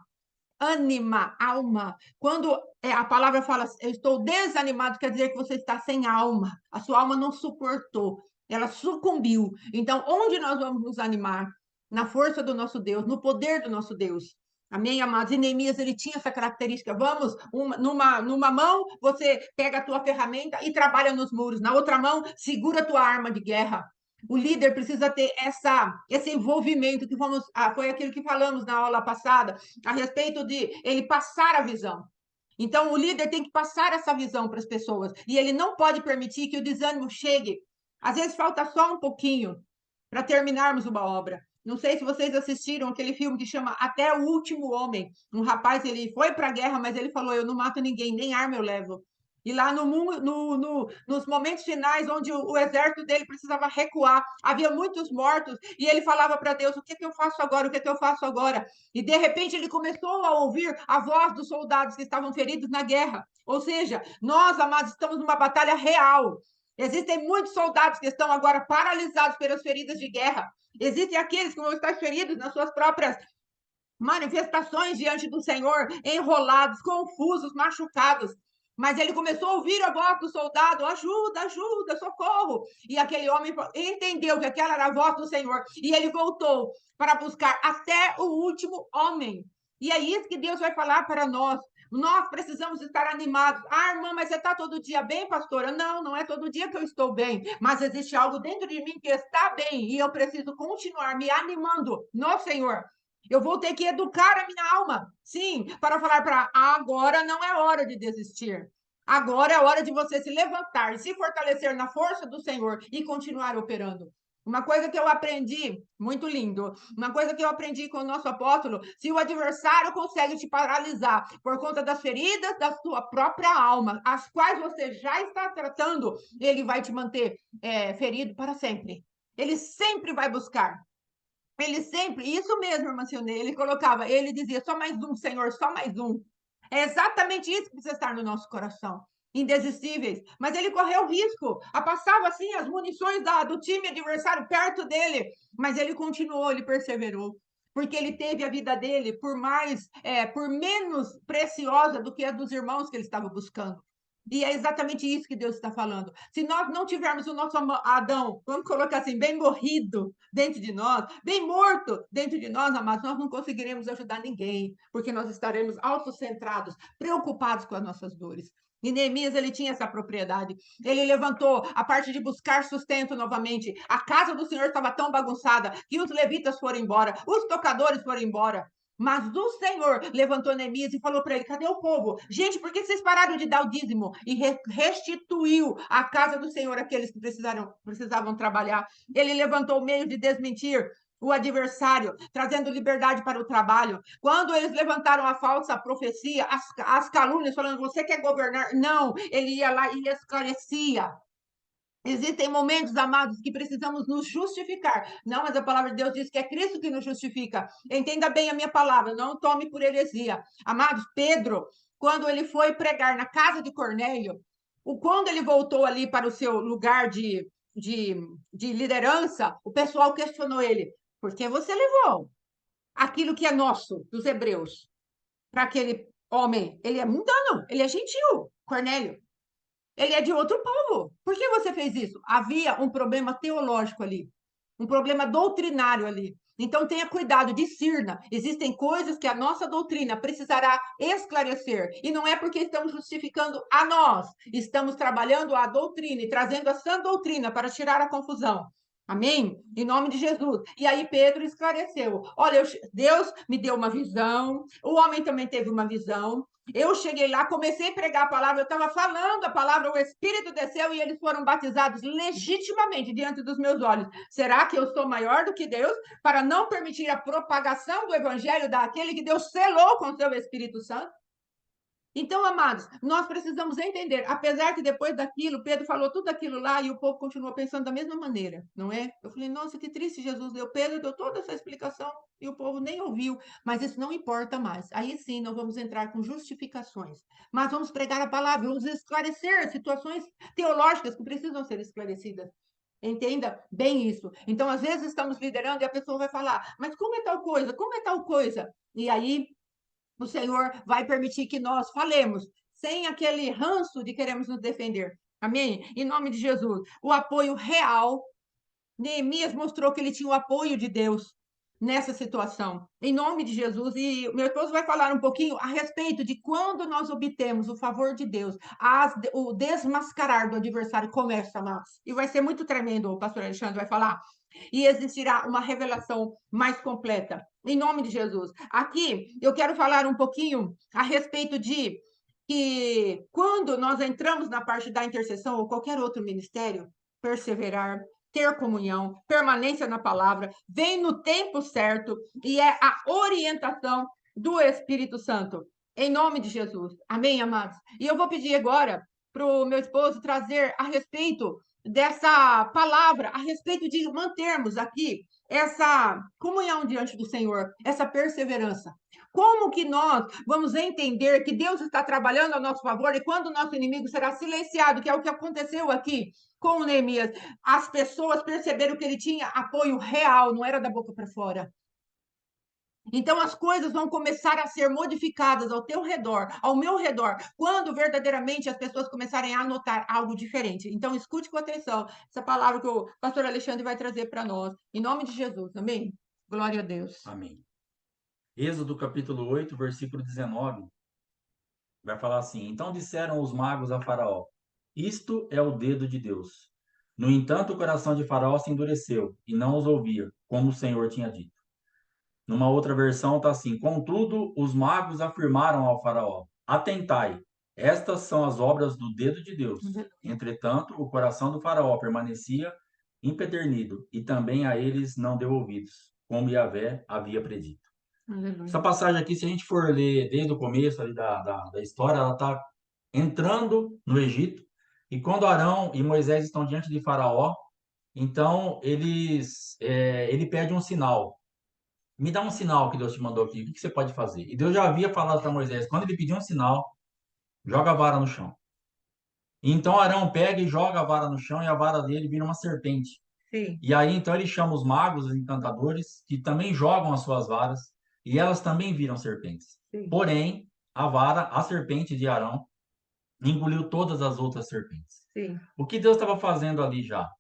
ânima, alma. Quando a palavra fala, eu estou desanimado, quer dizer que você está sem alma. A sua alma não suportou, ela sucumbiu. Então, onde nós vamos nos animar? Na força do nosso Deus, no poder do nosso Deus. Amém, amados? E Neemias, ele tinha essa característica. Vamos, numa mão, você pega a tua ferramenta e trabalha nos muros. Na outra mão, segura a tua arma de guerra. O líder precisa ter esse envolvimento, que foi aquilo que falamos na aula passada, a respeito de ele passar a visão. Então, o líder tem que passar essa visão para as pessoas, e ele não pode permitir que o desânimo chegue. Às vezes falta só um pouquinho para terminarmos uma obra. Não sei se vocês assistiram aquele filme que chama Até o Último Homem. Um rapaz, ele foi para a guerra, mas ele falou, eu não mato ninguém, nem arma eu levo. E lá nos momentos finais, onde o exército dele precisava recuar, havia muitos mortos, e ele falava para Deus, o que eu faço agora? O que eu faço agora? E de repente ele começou a ouvir a voz dos soldados que estavam feridos na guerra. Ou seja, nós, amados, estamos numa batalha real. Existem muitos soldados que estão agora paralisados pelas feridas de guerra. Existem aqueles que vão estar feridos nas suas próprias manifestações diante do Senhor, enrolados, confusos, machucados. Mas ele começou a ouvir a voz do soldado, ajuda, ajuda, socorro. E aquele homem entendeu que aquela era a voz do Senhor. E ele voltou para buscar até o último homem. E é isso que Deus vai falar para nós. Nós precisamos estar animados. Ah, irmã, mas você está todo dia bem, pastora? Não, não é todo dia que eu estou bem. Mas existe algo dentro de mim que está bem. E eu preciso continuar me animando no Senhor. Eu vou ter que educar a minha alma, sim, para falar para agora não é hora de desistir. Agora é hora de você se levantar, se fortalecer na força do Senhor e continuar operando. Uma coisa que eu aprendi, muito lindo, uma coisa que eu aprendi com o nosso apóstolo, se o adversário consegue te paralisar por conta das feridas da sua própria alma, as quais você já está tratando, ele vai te manter ferido para sempre. Ele sempre vai buscar. Ele sempre, isso mesmo, irmã Sionei, ele dizia, só mais um, Senhor, só mais um. É exatamente isso que precisa estar no nosso coração, indesistíveis. Mas ele correu risco, passava assim as munições do time adversário perto dele, mas ele continuou, ele perseverou, porque ele teve a vida dele por menos preciosa do que a dos irmãos que ele estava buscando. E é exatamente isso que Deus está falando. Se nós não tivermos o nosso Adão, vamos colocar assim, bem morrido dentro de nós, bem morto dentro de nós, amados, nós não conseguiremos ajudar ninguém, porque nós estaremos autocentrados, preocupados com as nossas dores. E Neemias, ele tinha essa propriedade. Ele levantou a parte de buscar sustento novamente. A casa do Senhor estava tão bagunçada que os levitas foram embora, os tocadores foram embora. Mas o Senhor levantou Neemias e falou para ele, cadê o povo? Gente, por que vocês pararam de dar o dízimo? E restituiu a casa do Senhor aqueles que precisavam trabalhar. Ele levantou o meio de desmentir o adversário, trazendo liberdade para o trabalho. Quando eles levantaram a falsa profecia, as calúnias, falando, você quer governar? Não, ele ia lá e esclarecia. Existem momentos, amados, que precisamos nos justificar. Não, mas a palavra de Deus diz que é Cristo que nos justifica. Entenda bem a minha palavra, não tome por heresia. Amados, Pedro, quando ele foi pregar na casa de Cornélio, quando ele voltou ali para o seu lugar de liderança, o pessoal questionou ele: por que você levou aquilo que é nosso, dos hebreus, para aquele homem? Ele é mundano, ele é gentil, Cornélio. Ele é de outro povo. Por que você fez isso? Havia um problema teológico ali, um problema doutrinário ali. Então tenha cuidado, discirna. Existem coisas que a nossa doutrina precisará esclarecer. E não é porque estamos justificando a nós, estamos trabalhando a doutrina e trazendo a sã doutrina para tirar a confusão. Amém? Em nome de Jesus. E aí Pedro esclareceu: olha, Deus me deu uma visão, o homem também teve uma visão. Eu cheguei lá, comecei a pregar a palavra, eu estava falando a palavra, o Espírito desceu e eles foram batizados legitimamente diante dos meus olhos. Será que eu sou maior do que Deus para não permitir a propagação do Evangelho daquele que Deus selou com o seu Espírito Santo? Então, amados, nós precisamos entender, apesar que depois daquilo, Pedro falou tudo aquilo lá e o povo continuou pensando da mesma maneira, não é? Eu falei, nossa, que triste, Jesus deu. Pedro deu toda essa explicação e o povo nem ouviu, mas isso não importa mais. Aí sim, nós vamos entrar com justificações, mas vamos pregar a palavra, vamos esclarecer situações teológicas que precisam ser esclarecidas. Entenda bem isso. Então, às vezes estamos liderando e a pessoa vai falar, mas como é tal coisa? Como é tal coisa? E aí o Senhor vai permitir que nós falemos sem aquele ranço de queremos nos defender. Amém? Em nome de Jesus. O apoio real. Neemias mostrou que ele tinha o apoio de Deus nessa situação. Em nome de Jesus. E meu esposo vai falar um pouquinho a respeito de quando nós obtemos o favor de Deus, o desmascarar do adversário começa, amados. E vai ser muito tremendo, o pastor Alexandre vai falar. E existirá uma revelação mais completa. Em nome de Jesus. Aqui eu quero falar um pouquinho a respeito de que quando nós entramos na parte da intercessão ou qualquer outro ministério, perseverar, ter comunhão, permanência na palavra, vem no tempo certo e é a orientação do Espírito Santo. Em nome de Jesus. Amém, amados? E eu vou pedir agora para o meu esposo trazer a respeito dessa palavra, a respeito de mantermos aqui essa comunhão diante do Senhor, essa perseverança. Como que nós vamos entender que Deus está trabalhando a nosso favor e quando o nosso inimigo será silenciado, que é o que aconteceu aqui com o Neemias, as pessoas perceberam que ele tinha apoio real, não era da boca para fora. Então as coisas vão começar a ser modificadas ao teu redor, ao meu redor, quando verdadeiramente as pessoas começarem a notar algo diferente. Então escute com atenção essa palavra que o pastor Alexandre vai trazer para nós. Em nome de Jesus, amém? Glória a Deus. Amém. Êxodo capítulo 8, versículo 19, vai falar assim: então disseram os magos a Faraó: isto é o dedo de Deus. No entanto, o coração de Faraó se endureceu e não os ouvia, como o Senhor tinha dito. Numa outra versão está assim: contudo, os magos afirmaram ao Faraó: atentai, estas são as obras do dedo de Deus. Entretanto, o coração do Faraó permanecia empedernido e também a eles não deu ouvidos, como Yahvé havia predito. Essa passagem aqui, se a gente for ler desde o começo ali da história, ela está entrando no Egito, e quando Arão e Moisés estão diante de Faraó, então ele pede um sinal. Me dá um sinal que Deus te mandou aqui, o que você pode fazer? E Deus já havia falado para Moisés, quando ele pediu um sinal, joga a vara no chão. E então Arão pega e joga a vara no chão, e a vara dele vira uma serpente. Sim. E aí então ele chama os magos, os encantadores, que também jogam as suas varas, e elas também viram serpentes. Sim. Porém, a serpente de Arão, engoliu todas as outras serpentes. Sim. O que Deus estava fazendo ali já?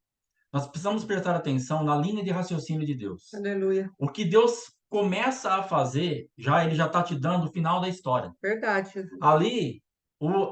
Nós precisamos prestar atenção na linha de raciocínio de Deus. Aleluia. O que Deus começa a fazer, ele já está te dando o final da história. Verdade, Jesus. Ali,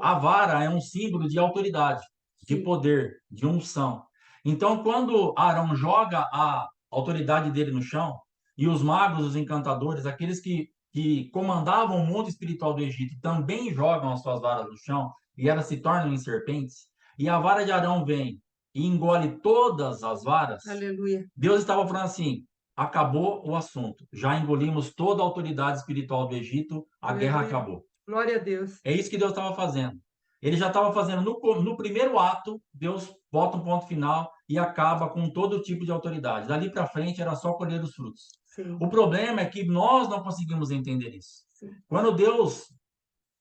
a vara é um símbolo de autoridade, de Sim. poder, de unção. Então, quando Arão joga a autoridade dele no chão, e os magos, os encantadores, aqueles que comandavam o mundo espiritual do Egito, também jogam as suas varas no chão, e elas se tornam em serpentes, e a vara de Arão vem e engole todas as varas. Aleluia. Deus estava falando assim: acabou o assunto, já engolimos toda a autoridade espiritual do Egito, a Aleluia. guerra acabou. Glória a Deus. É isso que Deus estava fazendo. Ele já estava fazendo no primeiro ato, Deus bota um ponto final e acaba com todo tipo de autoridade. Dali para frente era só colher os frutos. Sim, O problema é que nós não conseguimos entender isso. sim, Quando Deus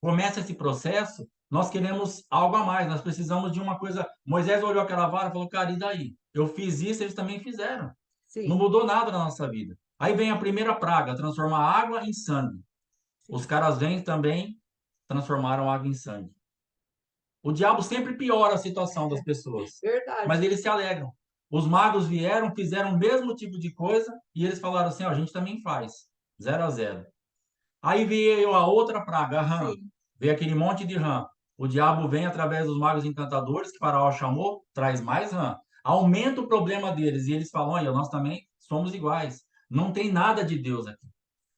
começa esse processo, nós queremos algo a mais, nós precisamos de uma coisa. Moisés olhou aquela vara e falou, cara, e daí? Eu fiz isso, eles também fizeram. Não sim, mudou nada na nossa vida. Aí vem a primeira praga, transformar água em sangue. Os sim. caras vêm também, transformaram água em sangue. O diabo sempre piora a situação das pessoas, mas Verdade. eles se alegram. Os magos vieram, fizeram o mesmo tipo de coisa e eles falaram assim: ó, a gente também faz, 0-0. Aí veio a outra praga, a rã. Sim, Veio aquele monte de rã. O diabo vem através dos magos encantadores que Faraó chamou, traz mais rã. Aumenta o problema deles e eles falam: olha, nós também somos iguais. Não tem nada de Deus aqui.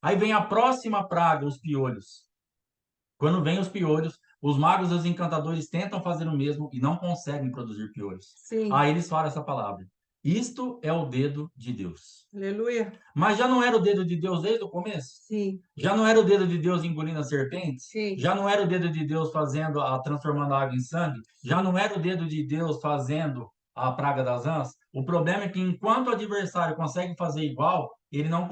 Aí vem a próxima praga, os piolhos. Quando vem os piolhos, os magos e os encantadores tentam fazer o mesmo e não conseguem produzir piolhos. sim. Aí eles falam essa palavra: isto é o dedo de Deus. Aleluia. Mas já não era o dedo de Deus desde o começo? Sim, Já não era o dedo de Deus engolindo as serpentes? sim, Já não era o dedo de Deus fazendo transformando a água em sangue? Já sim. não era o dedo de Deus fazendo a praga das rãs? O problema é que enquanto o adversário consegue fazer igual, ele não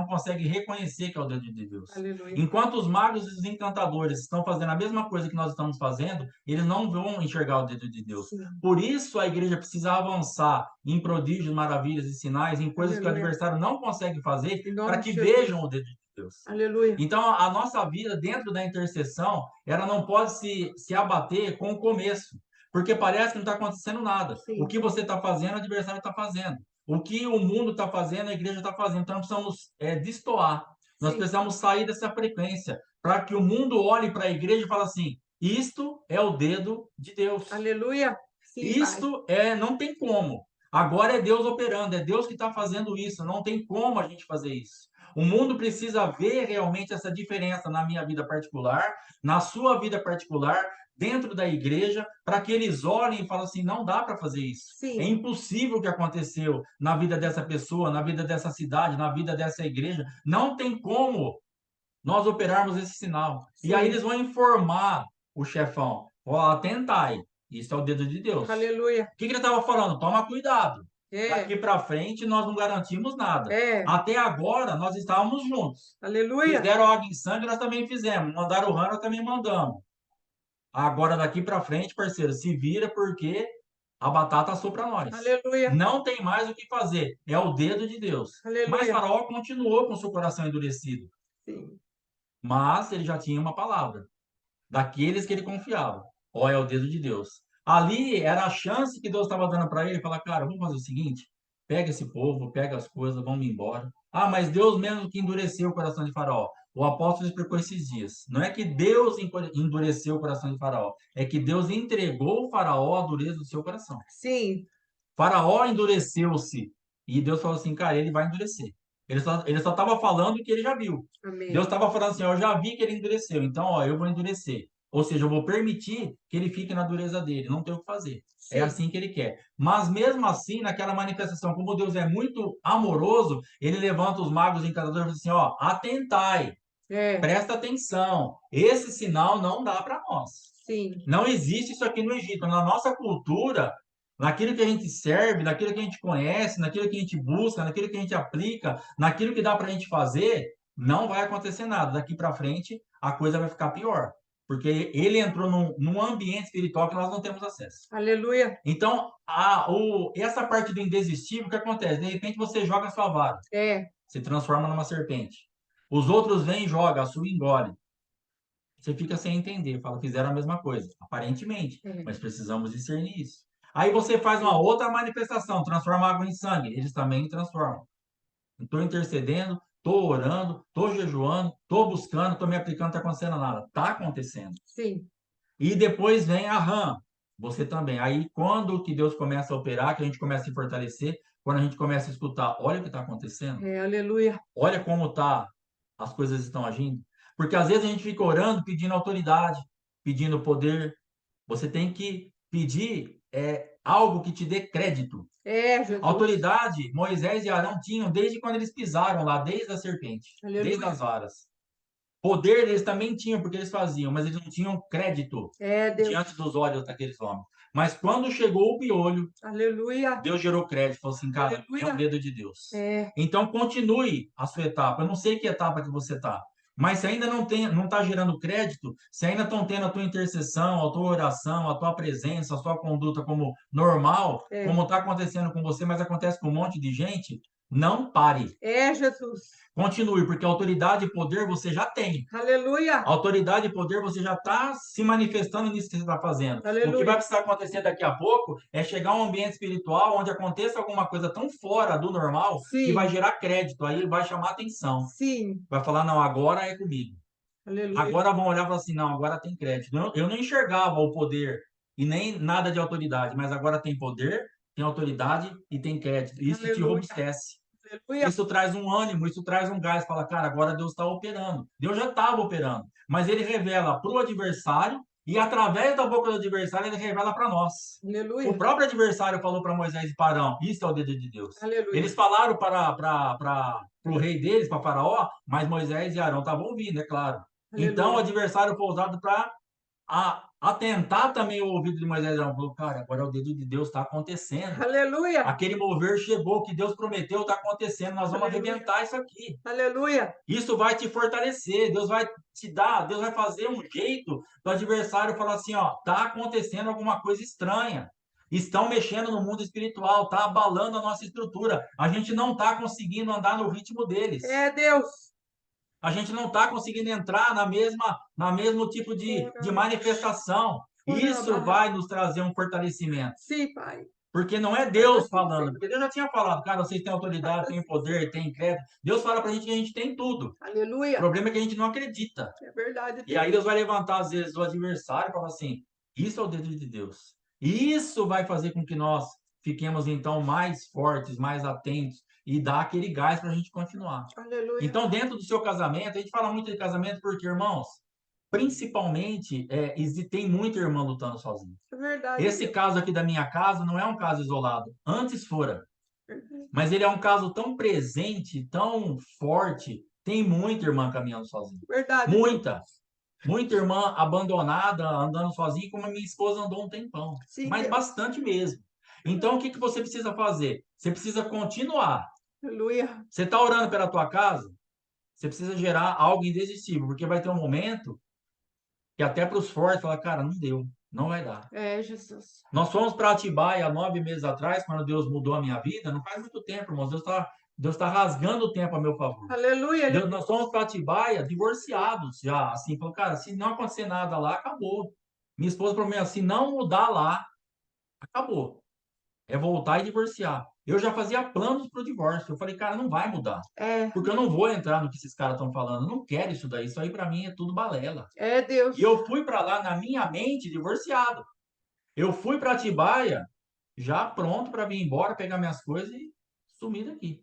consegue reconhecer que é o dedo de Deus. Aleluia. Enquanto os magos e os encantadores estão fazendo a mesma coisa que nós estamos fazendo, eles não vão enxergar o dedo de Deus. Sim. Por isso a igreja precisa avançar em prodígios, maravilhas e sinais, em coisas que o Aleluia. adversário não consegue fazer, Em para nome de que Jesus. vejam o dedo de Deus. Aleluia. Então, a nossa vida dentro da intercessão, ela não pode se abater com o começo, porque parece que não está acontecendo nada. O Sim, que você está fazendo, o adversário está fazendo. O que o mundo está fazendo, a igreja está fazendo. Então, nós precisamos destoar. Nós sim. precisamos sair dessa frequência, para que o mundo olhe para a igreja e fale assim: isto é o dedo de Deus. Aleluia. Sim, Pai. Isto não tem como. Agora é Deus operando, é Deus que está fazendo isso. Não tem como a gente fazer isso. O mundo precisa ver realmente essa diferença na minha vida particular, na sua vida particular, dentro da igreja, para que eles olhem e falem assim: não dá para fazer isso. É Sim, impossível o que aconteceu na vida dessa pessoa, na vida dessa cidade, na vida dessa igreja. Não tem como nós operarmos esse sinal. E aí sim. eles vão informar o chefão: ó, atentai, isso é o dedo de Deus. Aleluia. O que ele estava falando? Toma cuidado. É, Daqui para frente nós não garantimos nada. é. Até agora nós estávamos juntos. Aleluia. Fizeram água em sangue, nós também fizemos. Mandaram o rã, nós também mandamos. Agora daqui para frente, parceiro, se vira porque a batata assou para nós. Aleluia. Não tem mais o que fazer. É o dedo de Deus. Mas Aleluia. Faraó continuou com seu coração endurecido. Sim, Mas ele já tinha uma palavra daqueles que ele confiava. Ó, é o dedo de Deus. Ali era a chance que Deus estava dando para ele, falar, cara, vamos fazer o seguinte, pega esse povo, pega as coisas, vamos embora. Ah, mas Deus mesmo que endureceu o coração de Faraó. O apóstolo explicou esses dias. Não é que Deus endureceu o coração de Faraó, é que Deus entregou o Faraó à dureza do seu coração. sim. Faraó endureceu-se e Deus falou assim, cara, ele vai endurecer. Ele só estava falando o que ele já viu. Deus Amém. estava falando assim, ó, eu já vi que ele endureceu, então, ó, eu vou endurecer. Ou seja, eu vou permitir que ele fique na dureza dele, não tem o que fazer. É Sim. assim que ele quer. Mas mesmo assim, naquela manifestação, como Deus é muito amoroso, ele levanta os magos encantadores e fala assim, ó, atentai, É, presta atenção. Esse sinal não dá para nós. sim. Não existe isso aqui no Egito. Na nossa cultura, naquilo que a gente serve, naquilo que a gente conhece, naquilo que a gente busca, naquilo que a gente aplica, naquilo que dá para a gente fazer, não vai acontecer nada. Daqui para frente, a coisa vai ficar pior. Porque ele entrou num ambiente espiritual que nós não temos acesso. Aleluia. Então, essa parte do indesistível, o que acontece? De repente você joga a sua vara, É, se transforma numa serpente. Os outros vêm e jogam, a sua engole. Você fica sem entender, fala, fizeram a mesma coisa, aparentemente, é. mas precisamos discernir isso. Aí você faz uma outra manifestação, transforma água em sangue, eles também transformam. Estou intercedendo, estou orando, estou jejuando, estou buscando, estou me aplicando, não está acontecendo nada. Está acontecendo. Sim. E depois vem a rã, você também. Aí quando que Deus começa a operar, que a gente começa a se fortalecer, quando a gente começa a escutar, olha o que está acontecendo, É, aleluia. olha como tá, as coisas estão agindo. Porque às vezes a gente fica orando, pedindo autoridade, pedindo poder. Você tem que pedir algo que te dê crédito. É, Jesus. Autoridade, Moisés e Arão tinham desde quando eles pisaram lá, desde a serpente, desde Aleluia. as varas. Poder eles também tinham, porque eles faziam, mas eles não tinham crédito É, diante Deus. dos olhos daqueles homens. Mas quando chegou o piolho, Aleluia. Deus gerou crédito, falou assim, cara, é o Aleluia. dedo de Deus. É. Então continue a sua etapa. Eu não sei que etapa que você está, mas se ainda não está gerando crédito, se ainda estão tendo a tua intercessão, a tua oração, a tua presença, a sua conduta como normal, É. como está acontecendo com você, mas acontece com um monte de gente, não pare. É, Jesus. Continue, porque autoridade e poder você já tem. Aleluia. Autoridade e poder você já está se manifestando nisso que você está fazendo. O que Aleluia. vai precisar acontecer daqui a pouco é chegar a um ambiente espiritual onde aconteça alguma coisa tão fora do normal que vai Sim. gerar crédito, aí vai chamar atenção. Sim. Vai falar, não, agora é comigo. Aleluia. Agora vão olhar e falar assim, não, agora tem crédito. Eu não enxergava o poder e nem nada de autoridade, mas agora tem poder, tem autoridade e tem crédito. Isso te Aleluia. robustece. Aleluia. Isso traz um ânimo, isso traz um gás. Fala, cara, agora Deus está operando. Deus já estava operando, mas ele revela para o adversário e através da boca do adversário ele revela para nós. Aleluia. O próprio adversário falou para Moisés e para Arão, isso é o dedo de Deus. Aleluia. Eles falaram para o rei deles, para Faraó, mas Moisés e Arão estavam ouvindo, é claro. Aleluia. Então o adversário foi usado para atentar também o ouvido de Moisés. Arão falou, cara, agora o dedo de Deus está acontecendo. Aleluia. Aquele mover chegou, o que Deus prometeu está acontecendo. Nós vamos Aleluia. arrebentar isso aqui. Aleluia. Isso vai te fortalecer. Deus vai te dar, Deus vai fazer um jeito do adversário falar assim, ó, tá acontecendo alguma coisa estranha. Estão mexendo no mundo espiritual, tá abalando a nossa estrutura. A gente não está conseguindo andar no ritmo deles. É, Deus. A gente não está conseguindo entrar na mesmo tipo de manifestação. Isso vai nos trazer um fortalecimento. Sim, Pai. Porque não é Deus falando, porque Deus já tinha falado, cara, vocês têm autoridade, têm poder, têm crédito. Deus fala pra gente que a gente tem tudo. O Aleluia. problema é que a gente não acredita. É verdade. E aí Deus vai levantar, às vezes, o adversário e falar assim, isso é o dedo de Deus. Isso vai fazer com que nós fiquemos, então, mais fortes, mais atentos e dar aquele gás para a gente continuar. Aleluia. Então, dentro do seu casamento, a gente fala muito de casamento porque, irmãos, principalmente, tem muita irmã lutando sozinha. É verdade. Esse caso aqui da minha casa não é um caso isolado. Antes fora. Mas ele é um caso tão presente, tão forte. Tem muita irmã caminhando sozinha. Verdade. Muita. Muita irmã abandonada, andando sozinha, como a minha esposa andou um tempão. Sim, Mas Deus. bastante mesmo. Então, o que você precisa fazer? Você precisa continuar. Aleluia. Você está orando pela tua casa? Você precisa gerar algo indesistível, porque vai ter um momento que até para os fortes fala, cara, não deu, não vai dar. É, Jesus. Nós fomos para Atibaia há 9 meses atrás, quando Deus mudou a minha vida. Não faz muito tempo, irmãos. Deus tá rasgando o tempo a meu favor. Aleluia. Nós fomos para Atibaia divorciados já. Assim, falou, cara, se não acontecer nada lá, acabou. Minha esposa falou assim, se não mudar lá, acabou. É voltar e divorciar. Eu já fazia planos para o divórcio. Eu falei, cara, não vai mudar. É. Porque eu não vou entrar no que esses caras estão falando. Eu não quero isso daí. Isso aí para mim é tudo balela. É, Deus. E eu fui para lá, na minha mente, divorciado. Eu fui para Atibaia já pronto para vir embora, pegar minhas coisas e sumir daqui.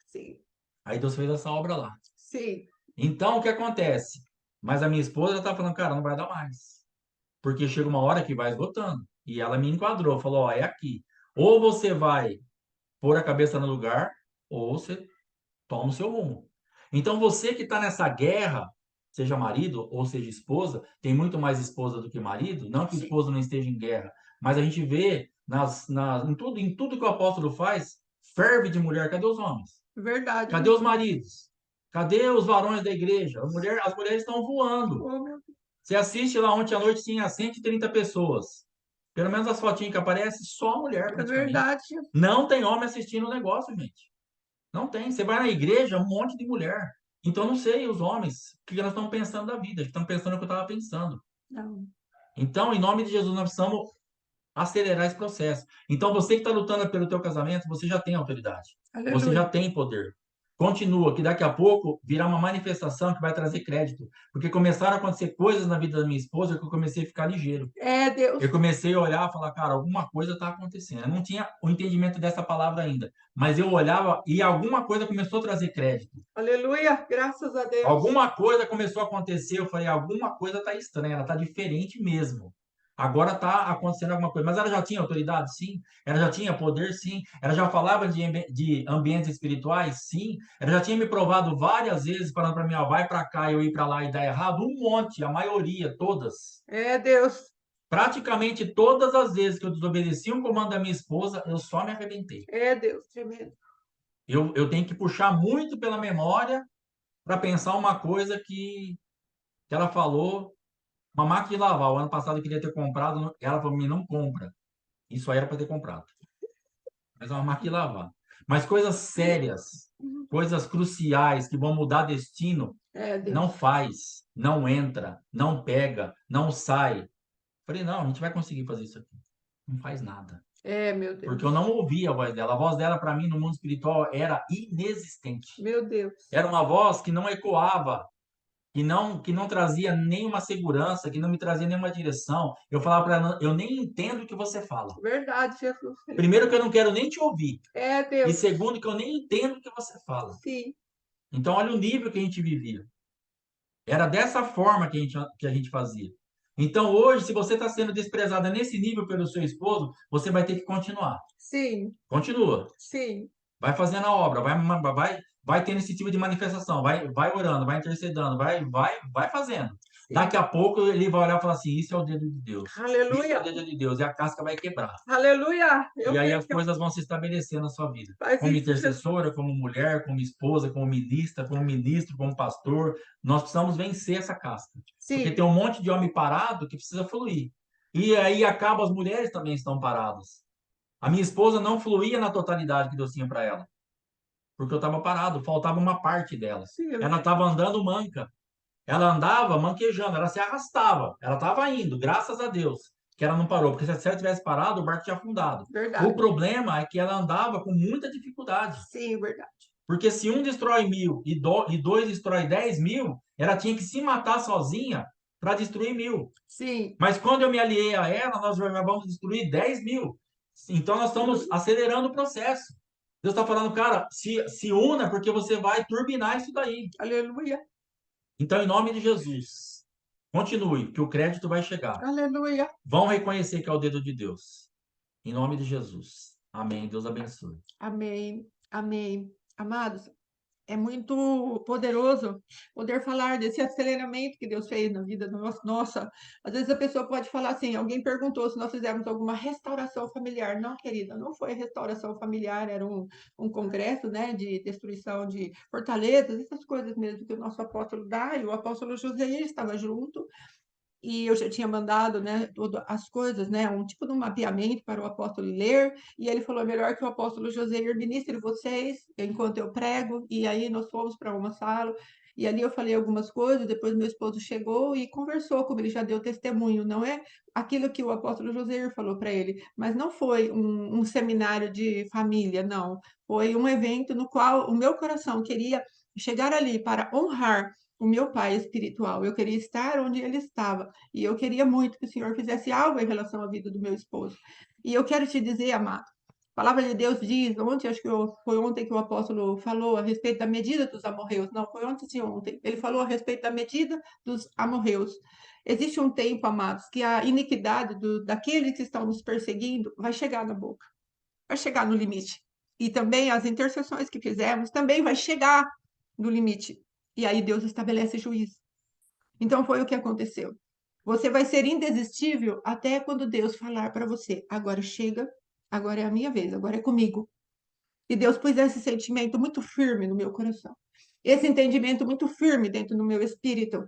Sim. Aí Deus fez essa obra lá. Sim. Então, o que acontece? Mas a minha esposa já tá falando, cara, não vai dar mais. Porque chega uma hora que vai esgotando. E ela me enquadrou, falou, ó, é aqui. Ou você vai pôr a cabeça no lugar, ou você toma o seu rumo. Então, você que está nessa guerra, seja marido ou seja esposa, tem muito mais esposa do que marido, não que o esposo não esteja em guerra, mas a gente vê em tudo que o apóstolo faz, ferve de mulher. Cadê os homens? Verdade. Cadê os maridos? Cadê os varões da igreja? As mulheres estão voando. Você assiste lá ontem à noite, tinha 130 pessoas. Pelo menos as fotinhas que aparecem, só mulher É praticamente. verdade. Não tem homem assistindo o negócio, gente. Não tem. Você vai na igreja, um monte de mulher. Então, não sei, os homens, o que nós estamos pensando da vida? Estão pensando o que eu estava pensando. Não. Então, em nome de Jesus, nós precisamos acelerar esse processo. Então, você que está lutando pelo teu casamento, você já tem autoridade. Aleluia. Você já tem poder. Continua, que daqui a pouco virá uma manifestação que vai trazer crédito. Porque começaram a acontecer coisas na vida da minha esposa que eu comecei a ficar ligeiro. É, Deus. Eu comecei a olhar e falar, cara, alguma coisa está acontecendo. Eu não tinha o entendimento dessa palavra ainda, mas eu olhava e alguma coisa começou a trazer crédito. Aleluia, graças a Deus. Alguma coisa começou a acontecer, eu falei, alguma coisa está estranha, ela está diferente mesmo. Agora está acontecendo alguma coisa. Mas ela já tinha autoridade? Sim. Ela já tinha poder? Sim. Ela já falava de ambientes espirituais? Sim. Ela já tinha me provado várias vezes, falando para mim, ó, vai para cá, eu ir para lá e dar errado? Um monte, a maioria, todas. É, Deus. Praticamente todas as vezes que eu desobedeci um comando da minha esposa, eu só me arrebentei. É, Deus, tremendo. Eu tenho que puxar muito pela memória para pensar uma coisa que ela falou. Uma máquina de lavar, o ano passado eu queria ter comprado, ela falou, mim não compra. Isso aí era para ter comprado. Mas é uma máquina de lavar. Mas coisas sérias, coisas cruciais que vão mudar destino, É, não Deus. faz, não entra, não pega, não sai. Falei, não, a gente vai conseguir fazer isso aqui. Não faz nada. É, meu Porque eu Deus. não ouvi a voz dela. A voz dela, para mim, no mundo espiritual, era inexistente. Meu Deus. Era uma voz que não ecoava, que não trazia nenhuma segurança, que não me trazia nenhuma direção. Eu falava para ela, eu nem entendo o que você fala. Verdade, Jesus. Primeiro que eu não quero nem te ouvir. É, E Deus. segundo que eu nem entendo o que você fala. Sim. Então, olha o nível que a gente vivia. Era dessa forma que a gente fazia. Então, hoje, se você está sendo desprezada nesse nível pelo seu esposo, você vai ter que continuar. Sim. Continua. Sim. Vai fazendo a obra, vai tendo esse tipo de manifestação, vai orando, vai intercedendo, vai fazendo. Sim. Daqui a pouco ele vai olhar e falar assim: Isso é o dedo de Deus. Isso é o Aleluia. dedo de Deus. E a casca vai quebrar. Aleluia. E Eu aí creio as que coisas vão se estabelecer na sua vida. faz Como isso, Jesus. intercessora, como mulher, como esposa, como ministra, como ministro, como pastor. Nós precisamos vencer essa casca. Porque Sim. tem um monte de homem parado que precisa fluir. E aí acaba, as mulheres também estão paradas. A minha esposa não fluía na totalidade que Deus tinha para ela. Porque eu estava parado, faltava uma parte dela. Sim, eu Ela creio. estava andando manca. Ela andava manquejando, ela se arrastava. Ela estava indo, graças a Deus, que ela não parou, porque se ela tivesse parado, o barco tinha afundado. O Verdade. problema é que ela andava com muita dificuldade. Sim, verdade. Porque se um destrói 1.000 e dois destrói 10.000, ela tinha que se matar sozinha para destruir 1.000. Sim. Mas quando eu me aliei a ela, nós vamos destruir 10.000. Então nós estamos Aleluia. acelerando o processo. Deus está falando, cara, se una porque você vai turbinar isso daí. Aleluia. Então, em nome de Jesus, continue, que o crédito vai chegar. Aleluia. Vão reconhecer que é o dedo de Deus. Em nome de Jesus. Amém. Deus abençoe. Amém. Amém. Amados, é muito poderoso poder falar desse aceleramento que Deus fez na vida nossa. Às vezes a pessoa pode falar assim, alguém perguntou se nós fizemos alguma restauração familiar. Não, querida, não foi restauração familiar, era um congresso, né, de destruição de fortalezas, essas coisas mesmo que o nosso apóstolo dá, e o apóstolo José estava junto, e eu já tinha mandado, né, todas as coisas, né, um tipo de um mapeamento para o apóstolo ler, e ele falou, melhor que o apóstolo José ministre vocês, enquanto eu prego, e aí nós fomos para uma sala, e ali eu falei algumas coisas, depois meu esposo chegou e conversou como ele já deu testemunho, não é aquilo que o apóstolo José falou para ele, mas não foi um seminário de família, não, foi um evento no qual o meu coração queria chegar ali para honrar o meu pai espiritual, eu queria estar onde ele estava, e eu queria muito que o Senhor fizesse algo em relação à vida do meu esposo. E eu quero te dizer, amado, a palavra de Deus diz, ontem, acho que foi ontem que o apóstolo falou a respeito da medida dos amorreus. Não, foi ontem sim, ontem. Ele falou a respeito da medida dos amorreus. Existe um tempo, amados, que a iniquidade daqueles que estão nos perseguindo vai chegar na boca, vai chegar no limite. E também as intercessões que fizemos também vai chegar no limite. E aí Deus estabelece juízo. Então foi o que aconteceu. Você vai ser indesistível até quando Deus falar para você: agora chega, agora é a minha vez, agora é comigo. E Deus pôs esse sentimento muito firme no meu coração, esse entendimento muito firme dentro do meu espírito.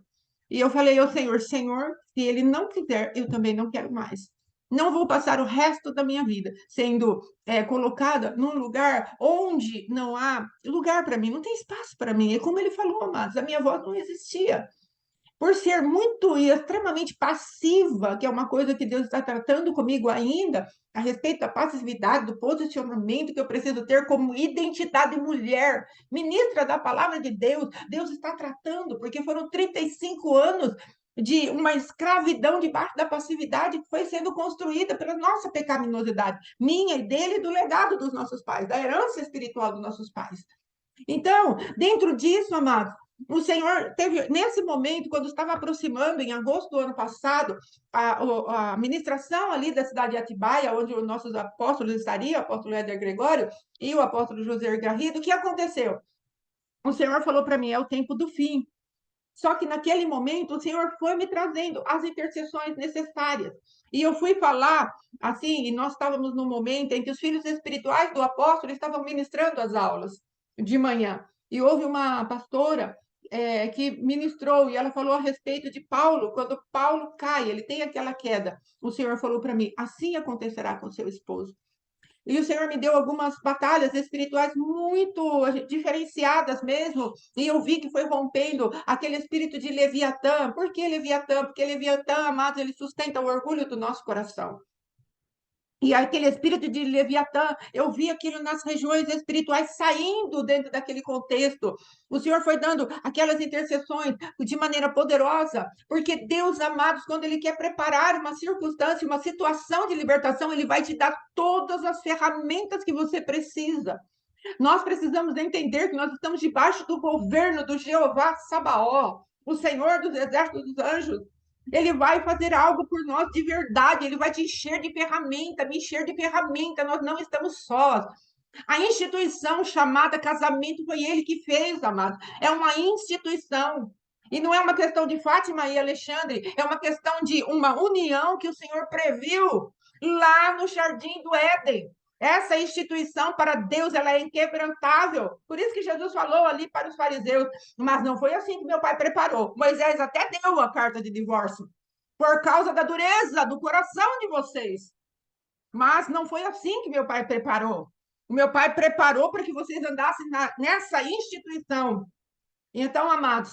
E eu falei ao Senhor: Senhor, se ele não quiser, eu também não quero mais. Não vou passar o resto da minha vida sendo colocada num lugar onde não há lugar para mim, não tem espaço para mim. É como ele falou, amados, a minha voz não existia por ser muito e extremamente passiva, que é uma coisa que Deus está tratando comigo ainda, a respeito da passividade, do posicionamento que eu preciso ter como identidade mulher, ministra da palavra de Deus, Deus está tratando, porque foram 35 anos de uma escravidão debaixo da passividade que foi sendo construída pela nossa pecaminosidade, minha e dele, do legado dos nossos pais, da herança espiritual dos nossos pais. Então, dentro disso, amados, o Senhor teve, nesse momento, quando estava aproximando, em agosto do ano passado, a ministração ali da cidade de Atibaia, onde os nossos apóstolos estariam, o apóstolo Éder Gregório e o apóstolo José Garrido, o que aconteceu? O Senhor falou para mim, é o tempo do fim. Só que naquele momento o Senhor foi me trazendo as intercessões necessárias. E eu fui falar assim, e nós estávamos num momento em que os filhos espirituais do apóstolo estavam ministrando as aulas de manhã. E houve uma pastora que ministrou e ela falou a respeito de Paulo. Quando Paulo cai, ele tem aquela queda. O Senhor falou para mim: assim acontecerá com seu esposo. E o Senhor me deu algumas batalhas espirituais muito diferenciadas mesmo. E eu vi que foi rompendo aquele espírito de Leviatã. Por que Leviatã? Porque Leviatã, amados, ele sustenta o orgulho do nosso coração. E aquele espírito de Leviatã, eu vi aquilo nas regiões espirituais saindo dentro daquele contexto. O Senhor foi dando aquelas intercessões de maneira poderosa, porque Deus, amados, quando Ele quer preparar uma circunstância, uma situação de libertação, Ele vai te dar todas as ferramentas que você precisa. Nós precisamos entender que nós estamos debaixo do governo do Jeová Sabaó, o Senhor dos exércitos dos anjos. Ele vai fazer algo por nós de verdade, ele vai te encher de ferramenta, me encher de ferramenta, nós não estamos sós. A instituição chamada casamento foi ele que fez, amado. É uma instituição. E não é uma questão de Fátima e Alexandre, é uma questão de uma união que o Senhor previu lá no Jardim do Éden. Essa instituição para Deus, ela é inquebrantável. Por isso que Jesus falou ali para os fariseus, mas não foi assim que meu pai preparou. Moisés até deu a carta de divórcio, por causa da dureza do coração de vocês. Mas não foi assim que meu pai preparou. O meu pai preparou para que vocês andassem nessa instituição. Então, amados,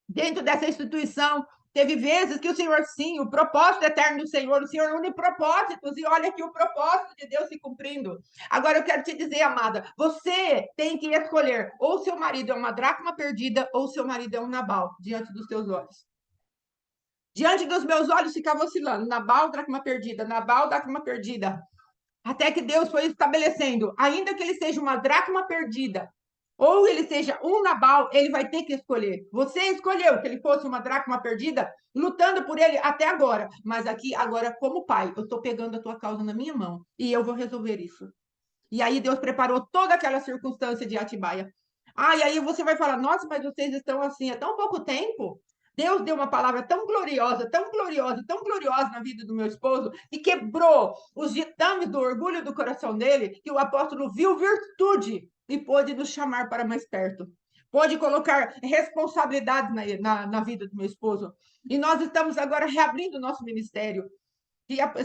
dentro dessa instituição, teve vezes que o Senhor, sim, o propósito eterno do Senhor, o Senhor une propósitos, e olha aqui o propósito de Deus se cumprindo. Agora eu quero te dizer, amada, você tem que escolher, ou seu marido é uma dracma perdida, ou seu marido é um Nabal, diante dos teus olhos. Diante dos meus olhos ficava oscilando, Nabal, dracma perdida, Nabal, dracma perdida. Até que Deus foi estabelecendo, ainda que ele seja uma dracma perdida, ou ele seja um Nabal, ele vai ter que escolher. Você escolheu que ele fosse uma dracma perdida, lutando por ele até agora. Mas aqui, agora, como pai, eu estou pegando a tua causa na minha mão e eu vou resolver isso. E aí Deus preparou toda aquela circunstância de Atibaia. Ah, e aí você vai falar, nossa, mas vocês estão assim há tão pouco tempo. Deus deu uma palavra tão gloriosa, tão gloriosa, tão gloriosa na vida do meu esposo, e quebrou os ditames do orgulho do coração dele, que o apóstolo viu virtude e pôde nos chamar para mais perto. Pôde colocar responsabilidade na vida do meu esposo. E nós estamos agora reabrindo o nosso ministério.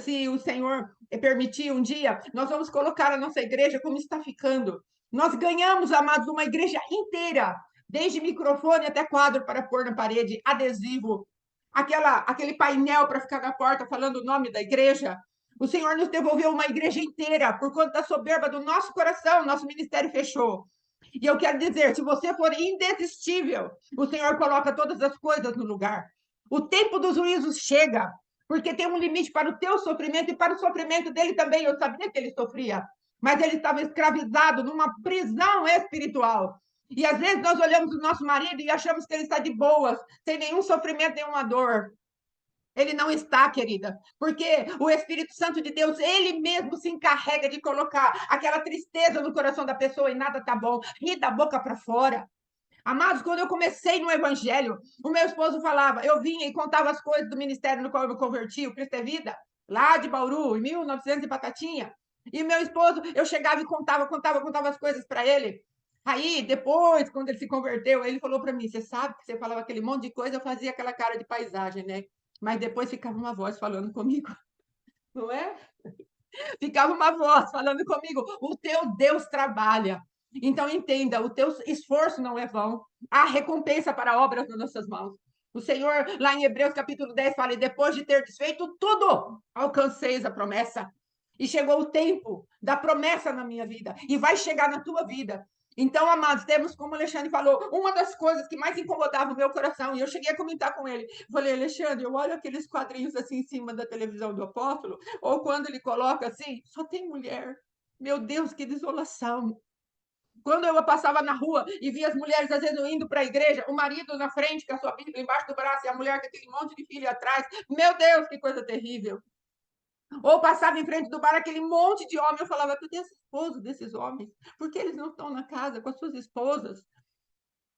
Se o Senhor permitir um dia, nós vamos colocar a nossa igreja como está ficando. Nós ganhamos, amados, uma igreja inteira, desde microfone até quadro para pôr na parede, adesivo, aquele painel para ficar na porta falando o nome da igreja. O Senhor nos devolveu uma igreja inteira por conta da soberba do nosso coração, nosso ministério fechou. E eu quero dizer, se você for indesistível, o Senhor coloca todas as coisas no lugar. O tempo dos juízos chega, porque tem um limite para o teu sofrimento e para o sofrimento dele também. Eu sabia que ele sofria, mas ele estava escravizado numa prisão espiritual. E às vezes nós olhamos o nosso marido e achamos que ele está de boas, sem nenhum sofrimento, nenhuma dor. Ele não está, querida, porque o Espírito Santo de Deus, ele mesmo se encarrega de colocar aquela tristeza no coração da pessoa e nada tá bom, ri da boca para fora. Amados, quando eu comecei no Evangelho, o meu esposo falava, eu vinha e contava as coisas do ministério no qual eu me converti, o Cristo é Vida, lá de Bauru, em 1900 e Batatinha. E meu esposo, eu chegava e contava as coisas para ele. Aí, depois, quando ele se converteu, ele falou para mim: Você sabe que você falava aquele monte de coisa, eu fazia aquela cara de paisagem, né? Mas depois ficava uma voz falando comigo, não é? Ficava uma voz falando comigo: O teu Deus trabalha. Então, entenda: o teu esforço não é vão. Há recompensa para obras nas nossas mãos. O Senhor, lá em Hebreus capítulo 10, fala: E depois de ter desfeito tudo, alcanceis a promessa. E chegou o tempo da promessa na minha vida. E vai chegar na tua vida. Então, amados, temos, como o Alexandre falou, uma das coisas que mais incomodava o meu coração, e eu cheguei a comentar com ele. Falei, Alexandre, eu olho aqueles quadrinhos assim em cima da televisão do apóstolo, ou quando ele coloca assim, só tem mulher. Meu Deus, que desolação. Quando eu passava na rua e via as mulheres, às vezes, indo para a igreja, o marido na frente com a sua Bíblia embaixo do braço e a mulher com aquele monte de filho atrás. Meu Deus, que coisa terrível. Ou passava em frente do bar aquele monte de homem, eu falava, cadê esse esposo desses homens? Por que eles não estão na casa com as suas esposas?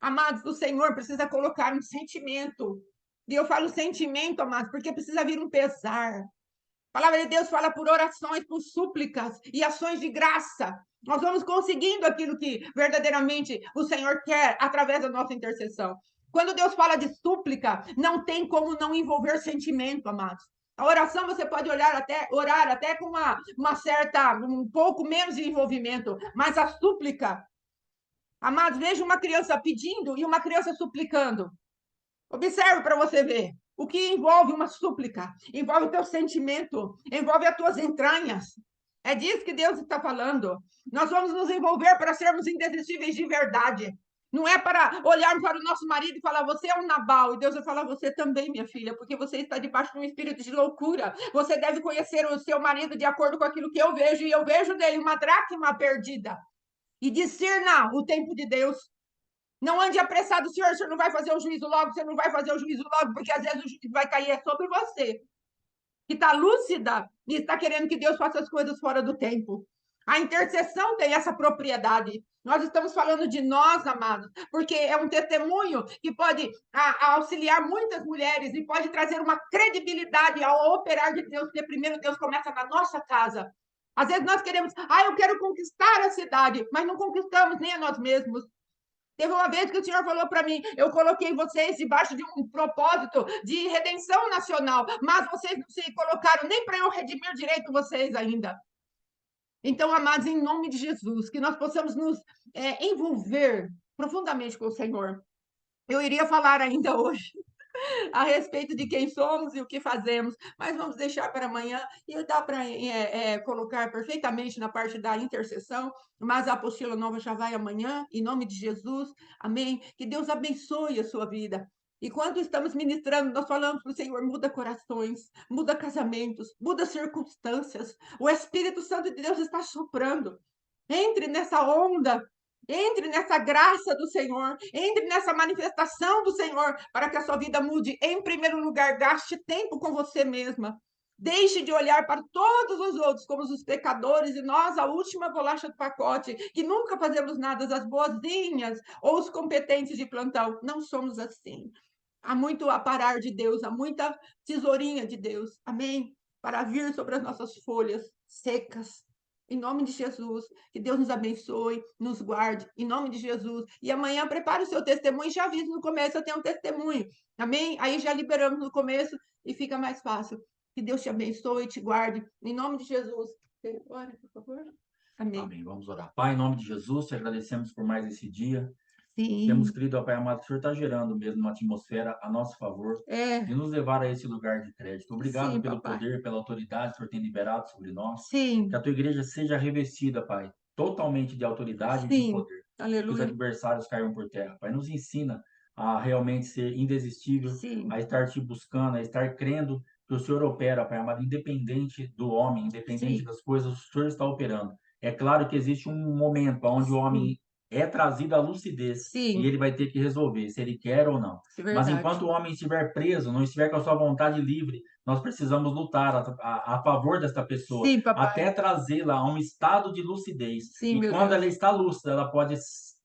Amados, o Senhor precisa colocar um sentimento. E eu falo sentimento, amados, porque precisa vir um pesar. A palavra de Deus fala por orações, por súplicas e ações de graça. Nós vamos conseguindo aquilo que verdadeiramente o Senhor quer através da nossa intercessão. Quando Deus fala de súplica, não tem como não envolver sentimento, amados. A oração você pode orar até com uma certa, um pouco menos de envolvimento, mas a súplica, amados, veja uma criança pedindo e uma criança suplicando. Observe para você ver. O que envolve uma súplica, envolve o teu sentimento, envolve as tuas entranhas. É disso que Deus está falando. Nós vamos nos envolver para sermos indesistíveis de verdade. Não é para olharmos para o nosso marido e falar, você é um Nabal. E Deus vai falar, você também, minha filha, porque você está debaixo de um espírito de loucura. Você deve conhecer o seu marido de acordo com aquilo que eu vejo, e eu vejo nele uma dracma perdida. E discerna o tempo de Deus. Não ande apressado, senhor, você não vai fazer o juízo logo, você não vai fazer o juízo logo, porque às vezes o juízo vai cair sobre você, que está lúcida e está querendo que Deus faça as coisas fora do tempo. A intercessão tem essa propriedade. Nós estamos falando de nós, amados, porque é um testemunho que pode auxiliar muitas mulheres e pode trazer uma credibilidade ao operar de Deus, porque primeiro Deus começa na nossa casa. Às vezes nós queremos, eu quero conquistar a cidade, mas não conquistamos nem a nós mesmos. Teve uma vez que o Senhor falou para mim, eu coloquei vocês debaixo de um propósito de redenção nacional, mas vocês não se colocaram nem para eu redimir direito vocês ainda. Então, amados, em nome de Jesus, que nós possamos nos envolver profundamente com o Senhor. Eu iria falar ainda hoje a respeito de quem somos e o que fazemos, mas vamos deixar para amanhã e dá para colocar perfeitamente na parte da intercessão, mas a apostila nova já vai amanhã, em nome de Jesus, amém? Que Deus abençoe a sua vida. E quando estamos ministrando, nós falamos para o Senhor, muda corações, muda casamentos, muda circunstâncias. O Espírito Santo de Deus está soprando. Entre nessa onda, entre nessa graça do Senhor, entre nessa manifestação do Senhor, para que a sua vida mude. Em primeiro lugar, gaste tempo com você mesma. Deixe de olhar para todos os outros como os pecadores e nós, a última bolacha do pacote, que nunca fazemos nada, as boazinhas ou os competentes de plantão. Não somos assim. Há muito aparar de Deus, há muita tesourinha de Deus. Amém? Para vir sobre as nossas folhas secas. Em nome de Jesus, que Deus nos abençoe, nos guarde, em nome de Jesus. E amanhã prepare o seu testemunho, já aviso no começo, eu tenho um testemunho. Amém? Aí já liberamos no começo e fica mais fácil. Que Deus te abençoe e te guarde, em nome de Jesus. Ora, por favor. Amém. Amém. Vamos orar. Pai, em nome de Jesus, te agradecemos por mais esse dia. Temos Sim. crido, ó Pai amado, que o Senhor está gerando mesmo uma atmosfera a nosso favor É, de nos levar a esse lugar de crédito. Obrigado sim, pelo papai. poder, pela autoridade que o Senhor tem liberado sobre nós. Que Sim, a tua igreja seja revestida, Pai, totalmente de autoridade e de sim. poder. Que os Aleluia. adversários caiam por terra. Pai, nos ensina a realmente ser indesistível, Sim, a estar te buscando, a estar crendo que o Senhor opera, Pai amado, independente do homem, independente sim, das coisas, o Senhor está operando. É claro que existe um momento onde o sim, homem é trazido à lucidez e sim, ele vai ter que resolver se ele quer ou não. é Mas enquanto verdade. o homem estiver preso, não estiver com a sua vontade livre, nós precisamos lutar a favor desta pessoa, Sim, papai. até trazê-la a um estado de lucidez. Sim, E meu quando ela Deus. está lúcida, ela pode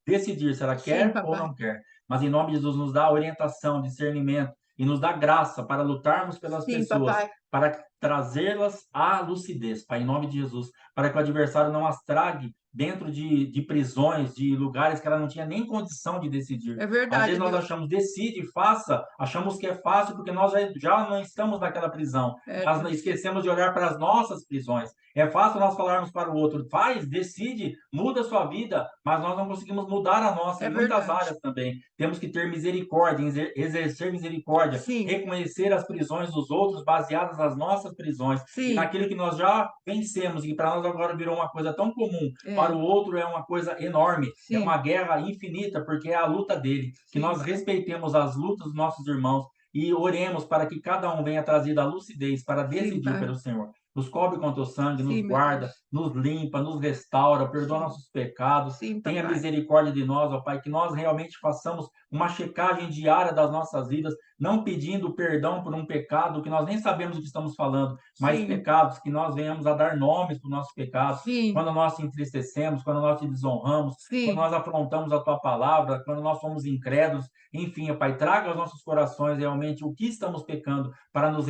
decidir se ela Sim, quer ou papai. não quer. Mas em nome de Jesus, nos dá orientação, discernimento e nos dá graça para lutarmos pelas Sim, pessoas, papai. para trazê-las à lucidez, Pai, em nome de Jesus, para que o adversário não as trague dentro de prisões, de lugares que ela não tinha nem condição de decidir. É Às verdade, vezes nós Deus. achamos, decide, faça, achamos que é fácil porque nós já não estamos naquela prisão, É, mas Deus. esquecemos de olhar para as nossas prisões. É fácil nós falarmos para o outro, faz, decide, muda a sua vida, mas nós não conseguimos mudar a nossa É em muitas verdade. áreas também. Temos que ter misericórdia, exercer misericórdia, Sim, reconhecer as prisões dos outros baseadas nas nossas prisões e sim. naquilo que nós já vencemos e para nós agora virou uma coisa tão comum, para É, o outro é uma coisa enorme, é sim, uma guerra infinita, porque é a luta dele. Que sim, nós papai. respeitemos as lutas dos nossos irmãos e oremos para que cada um venha trazido à lucidez para Sim, decidir pai. pelo Senhor. Nos cobre com teu sangue, nos Sim, meu guarda, Deus. nos limpa, nos restaura, perdoa Sim, nossos pecados. sim, Tenha papai. misericórdia de nós, ó Pai, que nós realmente façamos uma checagem diária das nossas vidas, não pedindo perdão por um pecado que nós nem sabemos o que estamos falando, mas Sim, pecados que nós venhamos a dar nomes para os nossos pecados, sim, quando nós te entristecemos, quando nós te desonramos, quando sim, nós afrontamos a tua palavra, quando nós somos incrédulos, enfim, ó Pai, traga aos nossos corações realmente o que estamos pecando para nos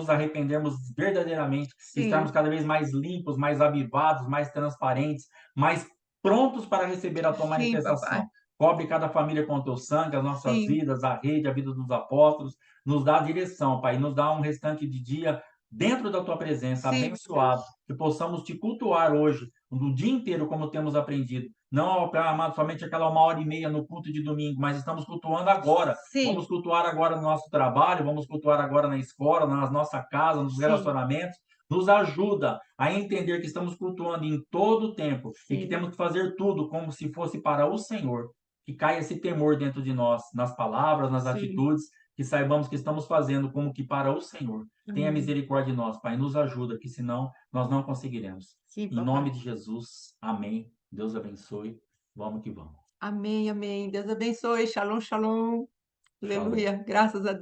arrependermos verdadeiramente e estarmos sim, cada vez mais limpos, mais avivados, mais transparentes, mais prontos para receber a tua sim, papai. manifestação. Cobre cada família com o teu sangue, as nossas Sim, vidas, a rede, a vida dos apóstolos. Nos dá a direção, Pai, nos dá um restante de dia dentro da tua presença, sim, meu abençoado, Deus. que possamos te cultuar hoje, no dia inteiro, como temos aprendido. Não, Pai amado, somente aquela 1 hora e meia no culto de domingo, mas estamos cultuando agora. Vamos Sim, cultuar agora no nosso trabalho, vamos cultuar agora na escola, na nossa casa, nos sim, relacionamentos. Nos ajuda a entender que estamos cultuando em todo o tempo e que sim. temos que fazer tudo como se fosse para o Senhor. Que caia esse temor dentro de nós, nas palavras, nas Sim. atitudes, que saibamos que estamos fazendo como que para o Senhor. Tenha Amém. misericórdia de nós, Pai, nos ajuda, que senão nós não conseguiremos. Sim, Em nome papai. de Jesus, amém. Deus abençoe. Vamos que vamos. Amém, amém. Deus abençoe. Shalom, shalom. Shalom. Aleluia. Graças a Deus.